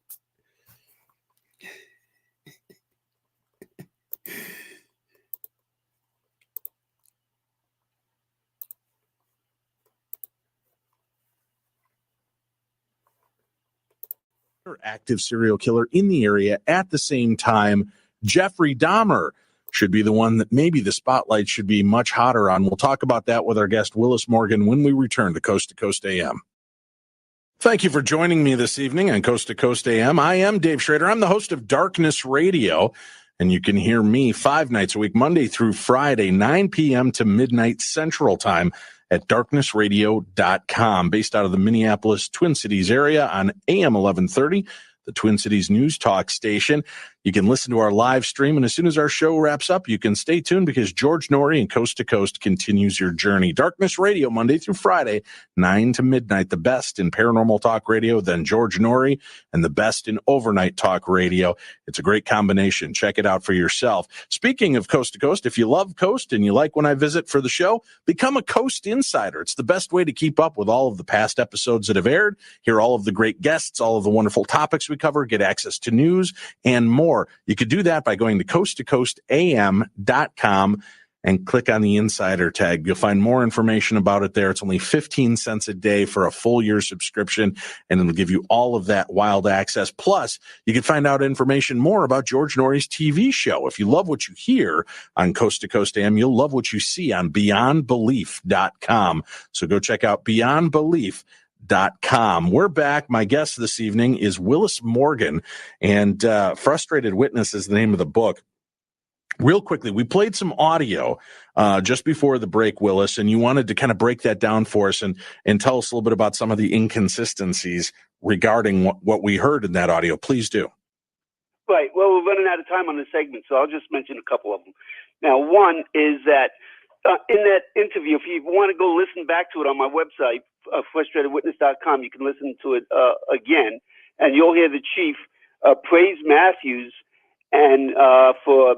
Active serial killer in the area at the same time. Jeffrey Dahmer should be the one that maybe the spotlight should be much hotter on. We'll talk about that with our guest, Willis Morgan, when we return to Coast AM. Thank you for joining me this evening on Coast AM. I am Dave Schrader. I'm the host of Darkness Radio, and you can hear me 5 nights a week, Monday through Friday, 9 p.m. to midnight Central Time at darknessradio.com, based out of the Minneapolis Twin Cities area on AM 1130, the Twin Cities News Talk station. You can listen to our live stream, and as soon as our show wraps up, you can stay tuned because George Norrie and Coast to Coast continues your journey. Darkness Radio, Monday through Friday, 9 to midnight, the best in paranormal talk radio, then George Norrie, and the best in overnight talk radio. It's a great combination. Check it out for yourself. Speaking of Coast to Coast, if you love Coast and you like when I visit for the show, become a Coast Insider. It's the best way to keep up with all of the past episodes that have aired, hear all of the great guests, all of the wonderful topics we cover, get access to news and more. You could do that by going to coasttocoastam.com and click on the Insider tag. You'll find more information about it there. It's only 15 cents a day for a full year subscription, and it'll give you all of that wild access. Plus, you can find out information more about George Norrie's TV show. If you love what you hear on Coast to Coast AM, you'll love what you see on beyondbelief.com. So go check out beyondbelief.com. We're back. My guest this evening is Willis Morgan, and Frustrated Witness is the name of the book. Real quickly, we played some audio just before the break, Willis, and you wanted to kind of break that down for us and tell us a little bit about some of the inconsistencies regarding what we heard in that audio. Please do. Right. Well, we're running out of time on this segment, so I'll just mention a couple of them. Now, one is that in that interview, if you want to go listen back to it on my website, frustratedwitness.com, you can listen to it again, and you'll hear the chief praise Matthews and for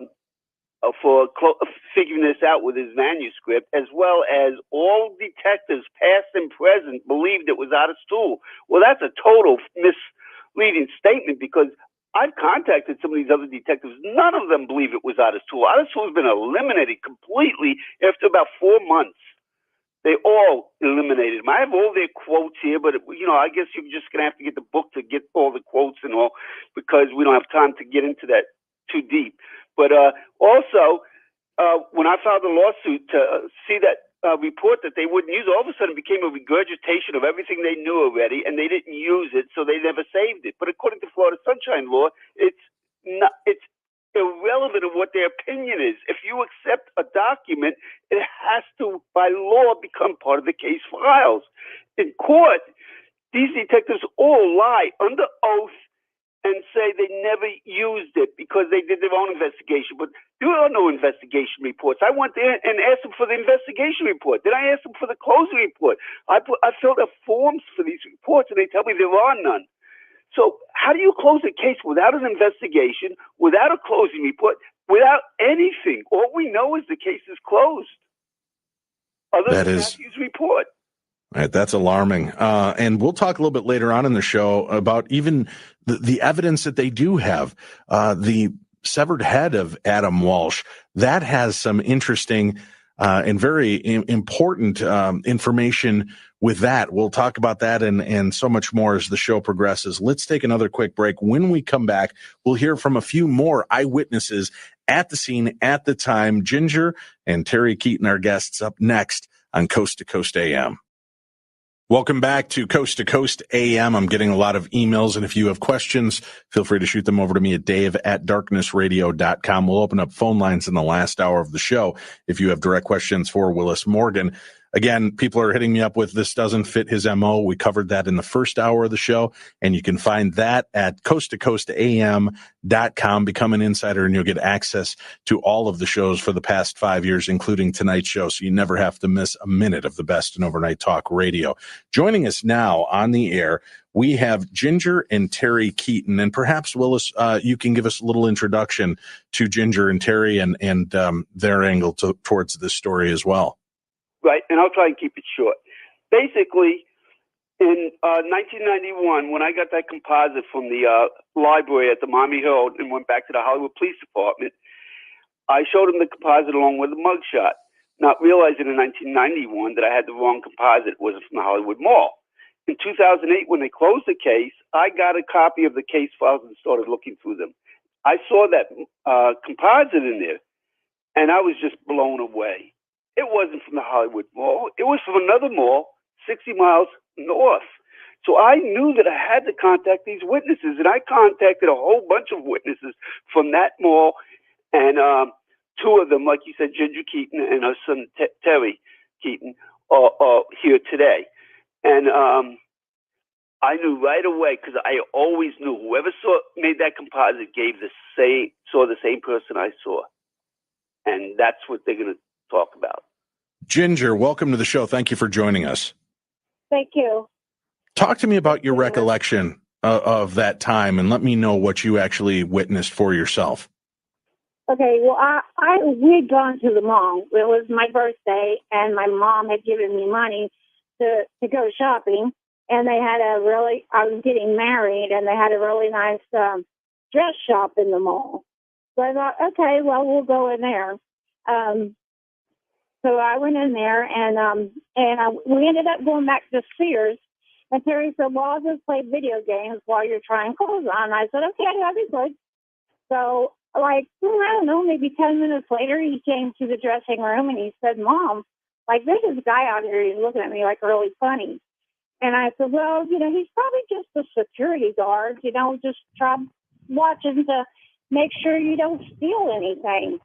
figuring this out with his manuscript, as well as all detectives, past and present, believed it was out of stool. Well, that's a total misleading statement, because I've contacted some of these other detectives. None of them believe it was out of stool. Out of stool has been eliminated completely after about 4 months. They all eliminated them. I have all their quotes here, but I guess you're just going to have to get the book to get all the quotes and all, because we don't have time to get into that too deep. But also, when I filed a lawsuit to see that report that they wouldn't use, all of a sudden it became a regurgitation of everything they knew already, and they didn't use it, so they never saved it. But according to Florida Sunshine Law, it's irrelevant of what their opinion is. If you accept a document, it has to, by law, become part of the case files. In court, these detectives all lie under oath and say they never used it because they did their own investigation. But there are no investigation reports. I went there and asked them for the investigation report. Then I asked them for the closing report. I filled out forms for these reports, and they tell me there are none. So how do you close a case without an investigation, without a closing report, without anything? All we know is the case is closed, other than Matthew's report. Right, that's alarming. And we'll talk a little bit later on in the show about even the evidence that they do have. The severed head of Adam Walsh, that has some interesting and very important information with that. We'll talk about that and so much more as the show progresses. Let's take another quick break. When we come back, we'll hear from a few more eyewitnesses at the scene at the time. Ginger and Terry Keaton, our guests, up next on Coast to Coast AM. Welcome back to Coast AM. I'm getting a lot of emails, and if you have questions, feel free to shoot them over to me at dave@darknessradio.com. We'll open up phone lines in the last hour of the show if you have direct questions for Willis Morgan. Again, people are hitting me up with this doesn't fit his MO. We covered that in the first hour of the show, and you can find that at coasttocoastam.com. Become an insider, and you'll get access to all of the shows for the past 5 years, including tonight's show, so you never have to miss a minute of the best in overnight talk radio. Joining us now on the air, we have Ginger and Terry Keaton, and perhaps, Willis, you can give us a little introduction to Ginger and Terry and their angle towards this story as well. Right, and I'll try and keep it short. Basically, in 1991, when I got that composite from the library at the Miami Herald and went back to the Hollywood Police Department, I showed them the composite along with the mugshot, not realizing in 1991 that I had the wrong composite. It wasn't from the Hollywood Mall. In 2008, when they closed the case, I got a copy of the case files and started looking through them. I saw that composite in there, and I was just blown away. It wasn't from the Hollywood Mall. It was from another mall 60 miles north. So I knew that I had to contact these witnesses, and I contacted a whole bunch of witnesses from that mall, and two of them, like you said, Ginger Keaton and her son Terry Keaton, are here today. And I knew right away, because I always knew whoever made that composite saw the same person I saw. And that's what they're going to talk about. Ginger, welcome to the show. Thank you for joining us. Thank you. Talk to me about your recollection of that time, and let me know what you actually witnessed for yourself. Okay, well, we had gone to the mall. It was my birthday, and my mom had given me money to go shopping, and they had I was getting married, and they had a really nice dress shop in the mall. So I thought, okay, well, we'll go in there. So I went in there, and we ended up going back to Sears. And Terry said, well, I'll just play video games while you're trying clothes on. I said, okay, that'd be good. So, I don't know, maybe 10 minutes later, he came to the dressing room, and he said, Mom, there's this guy out here. He's looking at me really funny. And I said, well, he's probably just a security guard, just watching to make sure you don't steal anything.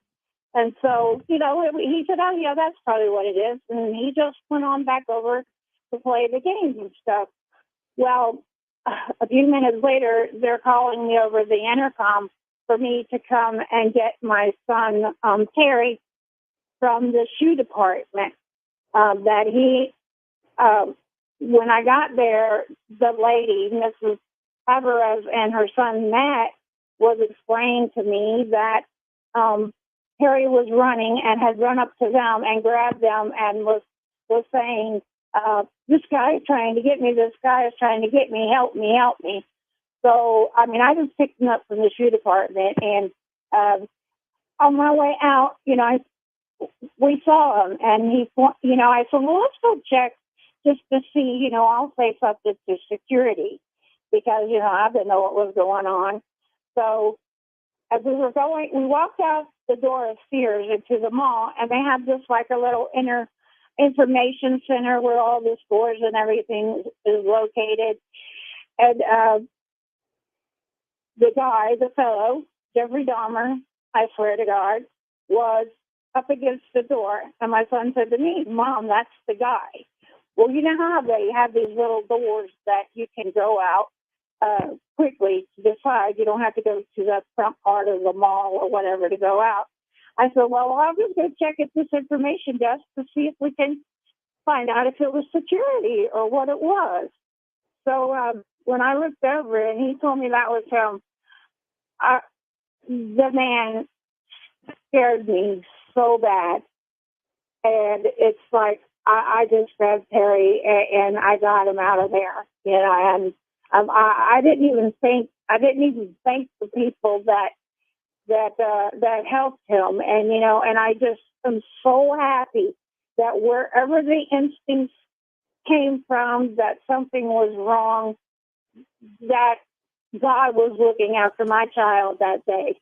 And so, he said, oh, yeah, that's probably what it is. And he just went on back over to play the games and stuff. Well, a few minutes later, they're calling me over the intercom for me to come and get my son, Terry, from the shoe department. When I got there, the lady, Mrs. Alvarez, and her son, Matt, was explaining to me that Terry was running and had run up to them and grabbed them and was saying, this guy is trying to get me, this guy is trying to get me, help me, help me. So, I was picked him up from the shoe department, and on my way out, we saw him, and I said, well, let's go check just to see, I'll say something to security because, I didn't know what was going on. So as we were going, we walked out the door of Sears into the mall, and they have this a little inner information center where all the stores and everything is located. And the fellow, Jeffrey Dahmer, I swear to God, was up against the door. And my son said to me, Mom, that's the guy. Well, you know how they have these little doors that you can go out quickly to decide. You don't have to go to the front part of the mall or whatever to go out. I said, well, I'll just go check at this information desk to see if we can find out if it was security or what it was. So when I looked over and he told me that was him, the man scared me so bad. And it's I just grabbed Terry and I got him out of there. And I didn't even thank the people that helped him. And, and I just am so happy that wherever the instincts came from, that something was wrong, that God was looking after my child that day.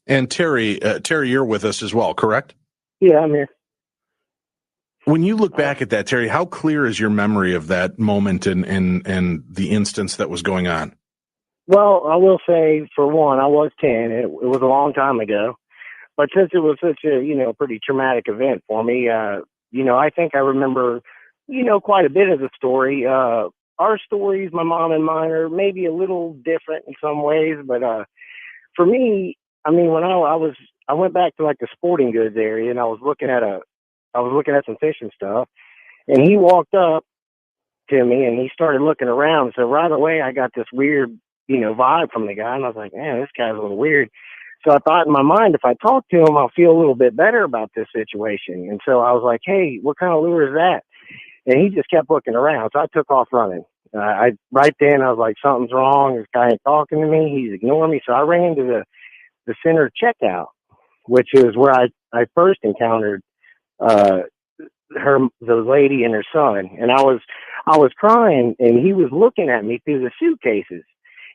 And Terry, you're with us as well, correct? Yeah, I'm here. When you look back at that, Terry, how clear is your memory of that moment and the instance that was going on? Well, I will say, for one, I was 10. It was a long time ago. But since it was such a, pretty traumatic event for me, I think I remember, quite a bit of the story. Our stories, my mom and mine, are maybe a little different in some ways, but for me, I mean, when I went back to like the sporting goods area, and I was looking at some fishing stuff, and he walked up to me and he started looking around. So right away, I got this weird, vibe from the guy, and I was like, man, this guy's a little weird. So I thought in my mind, if I talk to him, I'll feel a little bit better about this situation. And so I was like, hey, what kind of lure is that? And he just kept looking around. So I took off running. Right then I was like, something's wrong. This guy ain't talking to me. He's ignoring me. So I ran to the center checkout, which is where I first encountered the lady and her son. And I was crying, and he was looking at me through the suitcases.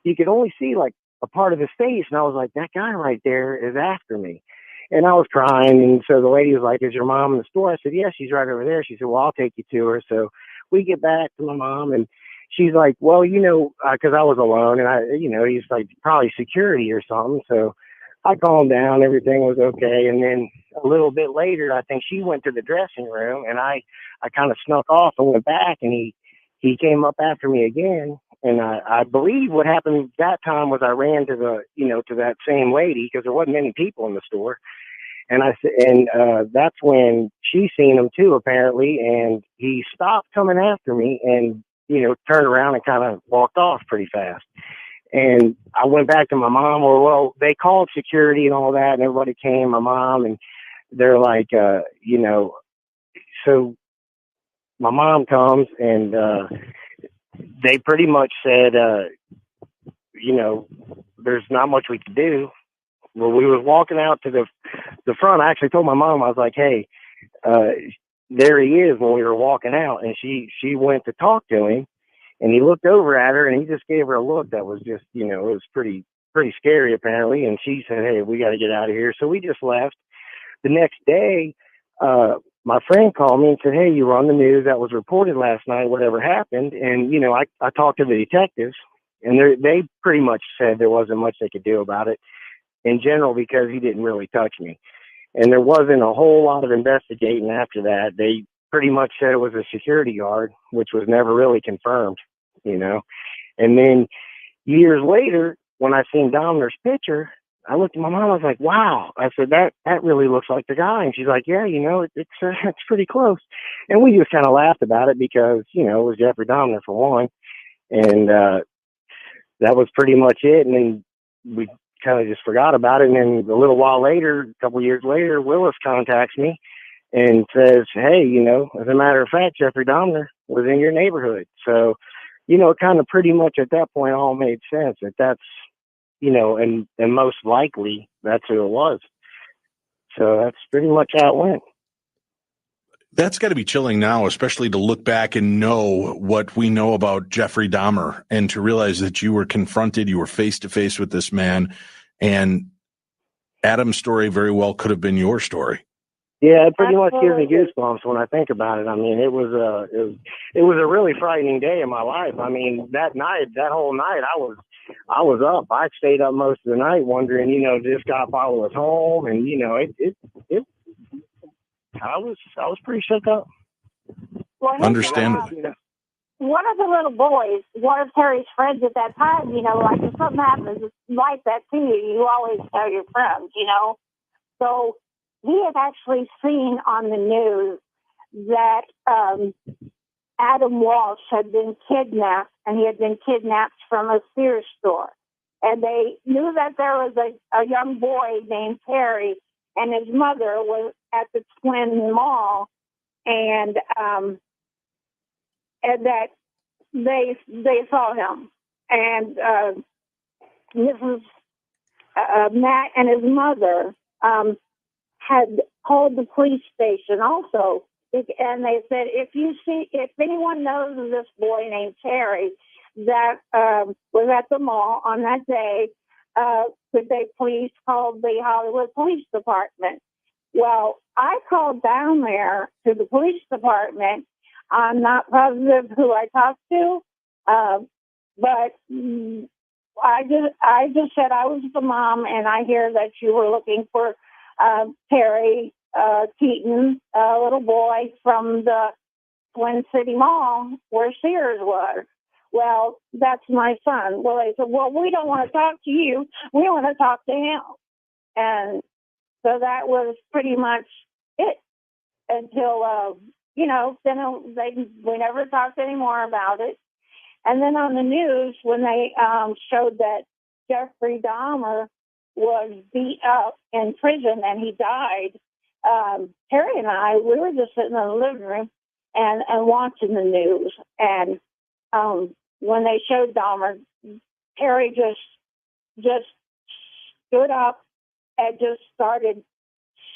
You could only see like a part of his face, and I was like, that guy right there is after me. And I was crying, and so the lady was like, is your mom in the store? I said, yeah, she's right over there. She said, well, I'll take you to her. So we get back to my mom, and she's like, well, because I was alone, and he's like probably security or something. So I calmed down, everything was okay. And then a little bit later, I think she went to the dressing room, and I kind of snuck off and went back, and he came up after me again. And I believe what happened that time was I ran to to that same lady, because there wasn't many people in the store. And that's when she seen him too, apparently. And he stopped coming after me and, turned around and kind of walked off pretty fast. And I went back to my mom, well, they called security and all that, and everybody came, my mom, and they're like, so my mom comes, and they pretty much said, there's not much we could do. Well, we was walking out to the front. I actually told my mom, I was like, hey, there he is, when we were walking out. And she went to talk to him, and he looked over at her, and he just gave her a look that was just, it was pretty scary apparently. And she said, hey, we got to get out of here. So we just left. The next day, my friend called me and said, hey, you were on the news, that was reported last night, whatever happened. And, I talked to the detectives, and they pretty much said there wasn't much they could do about it in general, because he didn't really touch me. And there wasn't a whole lot of investigating after that. They pretty much said it was a security guard, which was never really confirmed, And then years later, when I seen Dahmer's picture, I looked at my mom, I was like, wow. I said, that really looks like the guy. And she's like, yeah, it's pretty close. And we just kind of laughed about it because, it was Jeffrey Dahmer for one. And that was pretty much it. And then we kind of just forgot about it. And then a little while later, a couple years later, Willis contacts me and says, hey, as a matter of fact, Jeffrey Dahmer was in your neighborhood. So, it kind of pretty much at that point all made sense that's, and most likely that's who it was. So that's pretty much how it went. That's got to be chilling now, especially to look back and know what we know about Jeffrey Dahmer, and to realize that you were confronted, you were face to face with this man, and Adam's story very well could have been your story. Yeah, it pretty much gives me goosebumps when I think about it. I mean, it was a really frightening day in my life. I mean, that whole night, I was up. I stayed up most of the night wondering, did this guy follow us home? And I was pretty shook up. Well, understandably. One of the little boys, one of Terry's friends at that time, like if something happens like that to you, you always tell your friends, So he had actually seen on the news that Adam Walsh had been kidnapped, and he had been kidnapped from a Sears store. And they knew that there was a young boy named Terry, and his mother was at the Twin Mall, and that they saw him. And Mrs. Matt and his mother had called the police station also, and they said, if anyone knows of this boy named Terry that was at the mall on that day, could they please call the Hollywood Police Department? Well, I called down there to the police department. I'm not positive who I talked to, but I just said I was the mom, and I hear that you were looking for Terry, Keaton, a little boy from the Twin City Mall where Sears was. Well, that's my son. Well, they said, well, we don't want to talk to you. We want to talk to him. And so that was pretty much it until, then we never talked anymore about it. And then on the news, when they showed that Jeffrey Dahmer was beat up in prison and he died, Terry and I, we were just sitting in the living room and watching the news. And when they showed Dahmer, Terry just stood up and just started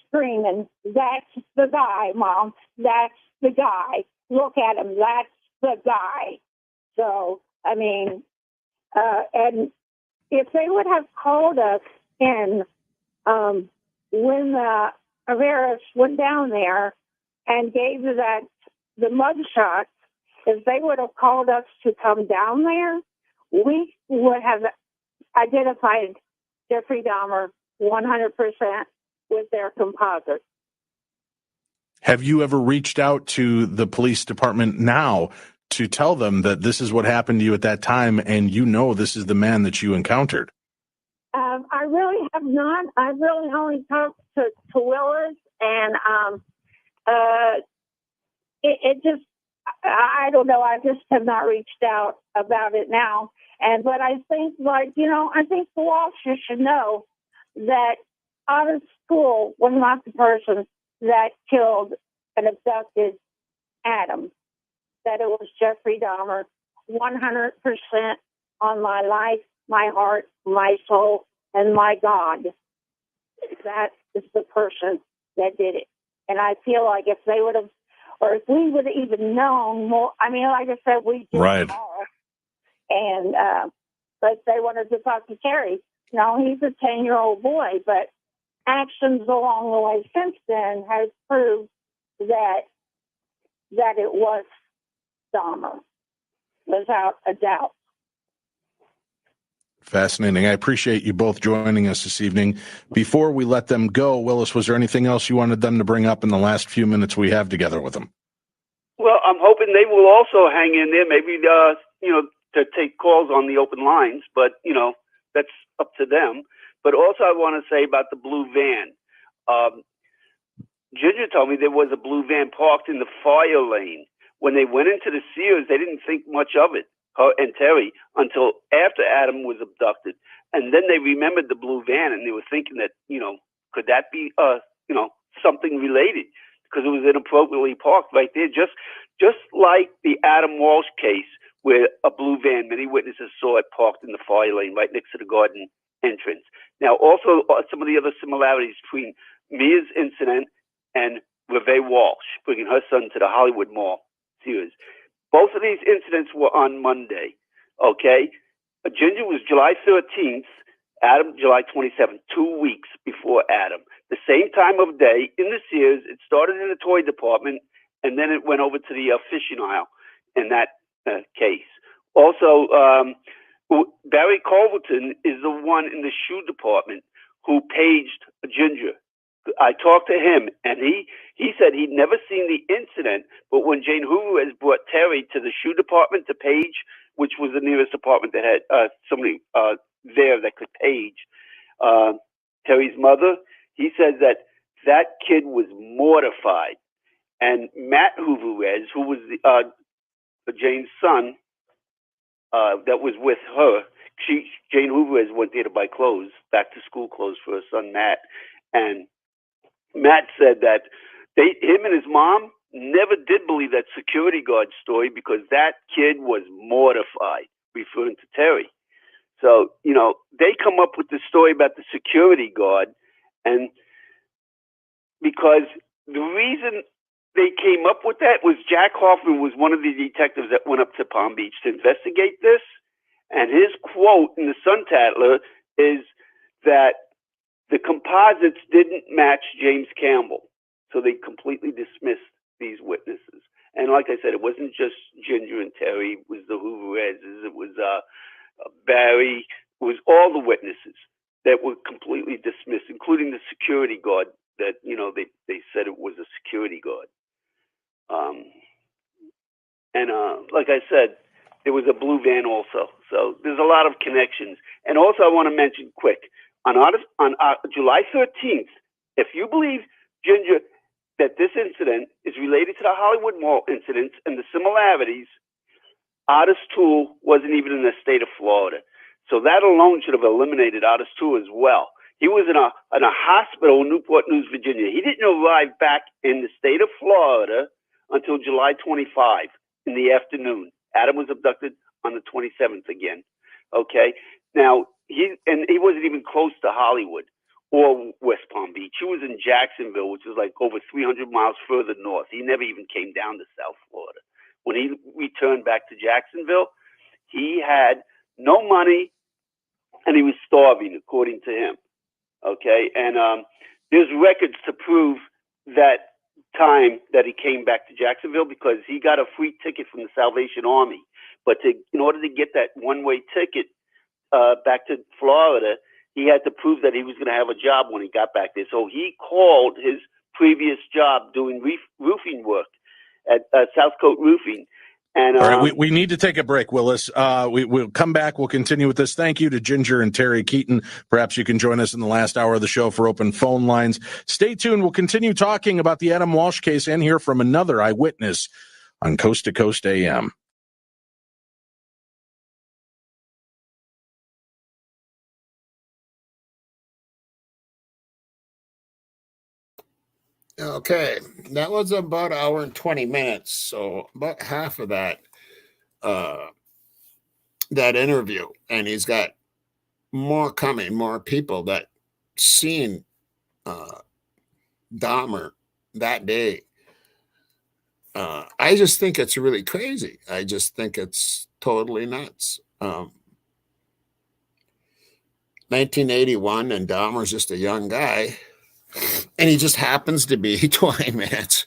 screaming, "That's the guy, Mom. That's the guy. Look at him. That's the guy." So, I mean, and if they would have called us in when Averis went down there and gave the mugshot, if they would have called us to come down there, we would have identified Jeffrey Dahmer 100% with their composite. Have you ever reached out to the police department now to tell them that this is what happened to you at that time and this is the man that you encountered? I really have not. I really only talked to Willis, and it just, I don't know. I just have not reached out about it now. But I think, I think the Walsh should know that Otis Toole was not the person that killed and abducted Adam. That it was Jeffrey Dahmer, 100% on my life, my heart, my soul, and my God. That is the person that did it. And I feel like if they would have, or if we would have even known more, like I said, we just right. are. And, but they wanted to talk to Terry. No, he's a 10-year-old boy, but actions along the way since then has proved that it was Dahmer, without a doubt. Fascinating. I appreciate you both joining us this evening. Before we let them go, Willis, was there anything else you wanted them to bring up in the last few minutes we have together with them? Well, I'm hoping they will also hang in there, maybe, to take calls on the open lines, but, that's up to them. But also I want to say about the blue van. Ginger told me there was a blue van parked in the fire lane. When they went into the Sears, they didn't think much of it, her and Terry, until after Adam was abducted. And then they remembered the blue van, and they were thinking that, could that be, something related? Because it was inappropriately parked right there, just like the Adam Walsh case, where a blue van, many witnesses saw it parked in the fire lane right next to the garden entrance. Now, also some of the other similarities between Mia's incident and Reve Walsh, bringing her son to the Hollywood Mall Sears. Both of these incidents were on Monday, okay? Ginger was July 13th, Adam July 27th, 2 weeks before Adam. The same time of day in the Sears. It started in the toy department, and then it went over to the fishing aisle in that case. Also, Barry Culverton is the one in the shoe department who paged Ginger. I talked to him, and he said he'd never seen the incident, but when Jane Hoover has brought Terry to the shoe department to page, which was the nearest apartment that had somebody there that could page Terry's mother, he said that kid was mortified. And Matt Hooverez, who was Jane's son, that was with her, Jane Hooverez went there to buy clothes, back to school clothes for her son Matt, and Matt said that him and his mom never did believe that security guard story because that kid was mortified, referring to Terry. So, they come up with the story about the security guard, and because the reason they came up with that was Jack Hoffman was one of the detectives that went up to Palm Beach to investigate this, and his quote in the Sun Tattler is that the composites didn't match James Campbell, so they completely dismissed these witnesses. And like I said, it wasn't just Ginger and Terry; it was the Hooverezes, it was Barry, it was all the witnesses that were completely dismissed, including the security guard that they said it was a security guard. And like I said, there was a blue van also. So there's a lot of connections. And also, I want to mention quick on July 13th, if you believe, Ginger, that this incident is related to the Hollywood Mall incidents and the similarities, Otis Toole wasn't even in the state of Florida. So that alone should have eliminated Otis Toole as well. He was in a hospital in Newport News, Virginia. He didn't arrive back in the state of Florida until July 25 in the afternoon. Adam was abducted on the 27th again. Okay. Now, he wasn't even close to Hollywood or West Palm Beach. He was in Jacksonville, which is like over 300 miles further north. He never even came down to South Florida. When he returned back to Jacksonville, he had no money and he was starving, according to him. Okay. And there's records to prove that time that he came back to Jacksonville, because he got a free ticket from the Salvation Army. But in order to get that one-way ticket back to Florida, he had to prove that he was going to have a job when he got back there. So he called his previous job doing roofing work at Southcote Roofing. And, all right, we need to take a break, Willis. We'll come back. We'll continue with this. Thank you to Ginger and Terry Keaton. Perhaps you can join us in the last hour of the show for open phone lines. Stay tuned. We'll continue talking about the Adam Walsh case and hear from another eyewitness on Coast to Coast AM. Okay, that was about an hour and 20 minutes. So about half of that interview, and he's got more coming, more people that seen Dahmer that day. I just think it's really crazy. I just think it's totally nuts. 1981, and Dahmer's just a young guy. And he just happens to be 20 minutes.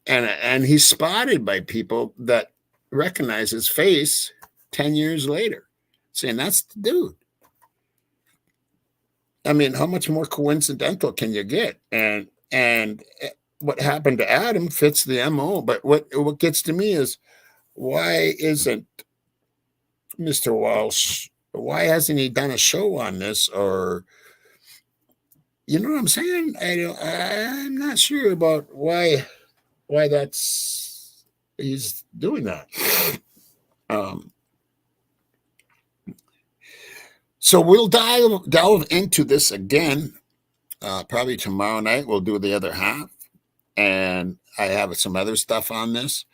And he's spotted by people that recognize his face 10 years later, saying that's the dude. I mean, how much more coincidental can you get? And what happened to Adam fits the MO. But what gets to me is, why isn't Mr. Walsh, why hasn't he done a show on this? Or, you know what I'm saying? I'm not sure about why he's doing that. So we'll delve into this again. Probably tomorrow night we'll do the other half, and I have some other stuff on this.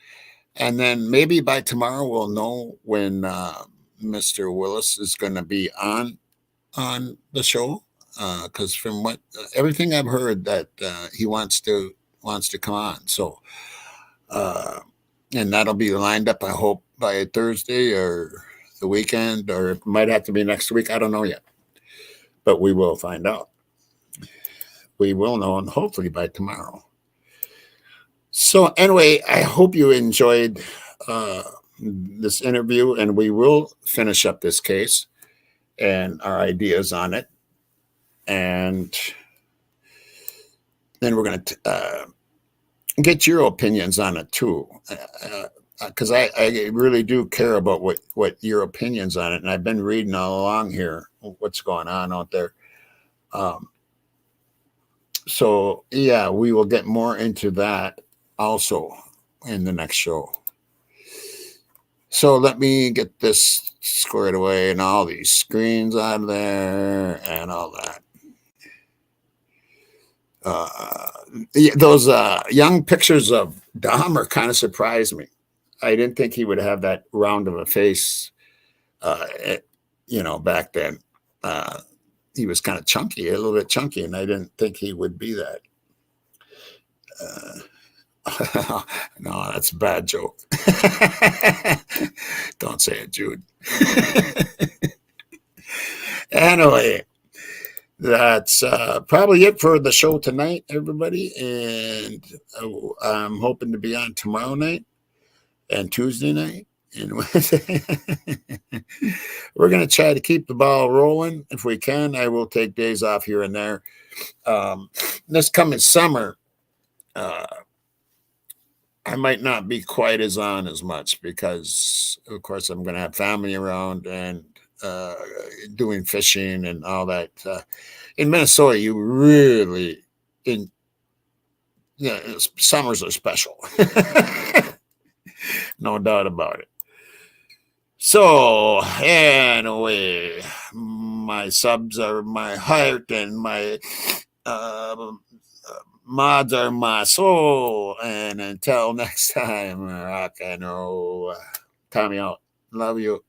And then maybe by tomorrow we'll know when Mr. Willis is going to be on the show. Because from what everything I've heard, that he wants to come on. So, and that'll be lined up, I hope, by Thursday or the weekend, or it might have to be next week. I don't know yet, but we will find out. We will know, and hopefully by tomorrow. So anyway, I hope you enjoyed this interview, and we will finish up this case and our ideas on it. And then we're going to get your opinions on it too, because I really do care about what your opinions on it. And I've been reading all along here what's going on out there. So yeah, we will get more into that also in the next show. So let me get this squared away and all these screens out of there and all that. Those young pictures of Dahmer kind of surprised me. I didn't think he would have that round of a face, back then. He was kind of chunky, a little bit chunky, and I didn't think he would be that. No, that's a bad joke. Don't say it, Jude. Anyway, that's probably it for the show tonight, everybody. And I'm hoping to be on tomorrow night and Tuesday night. And we're going to try to keep the ball rolling if we can. I will take days off here and there. This coming summer, I might not be quite as on as much because, of course, I'm going to have family around and doing fishing and all that. In Minnesota, you really summers are special. No doubt about it. So, anyway, my subs are my heart and my mods are my soul. And until next time, rock and roll. Tommy out. Love you.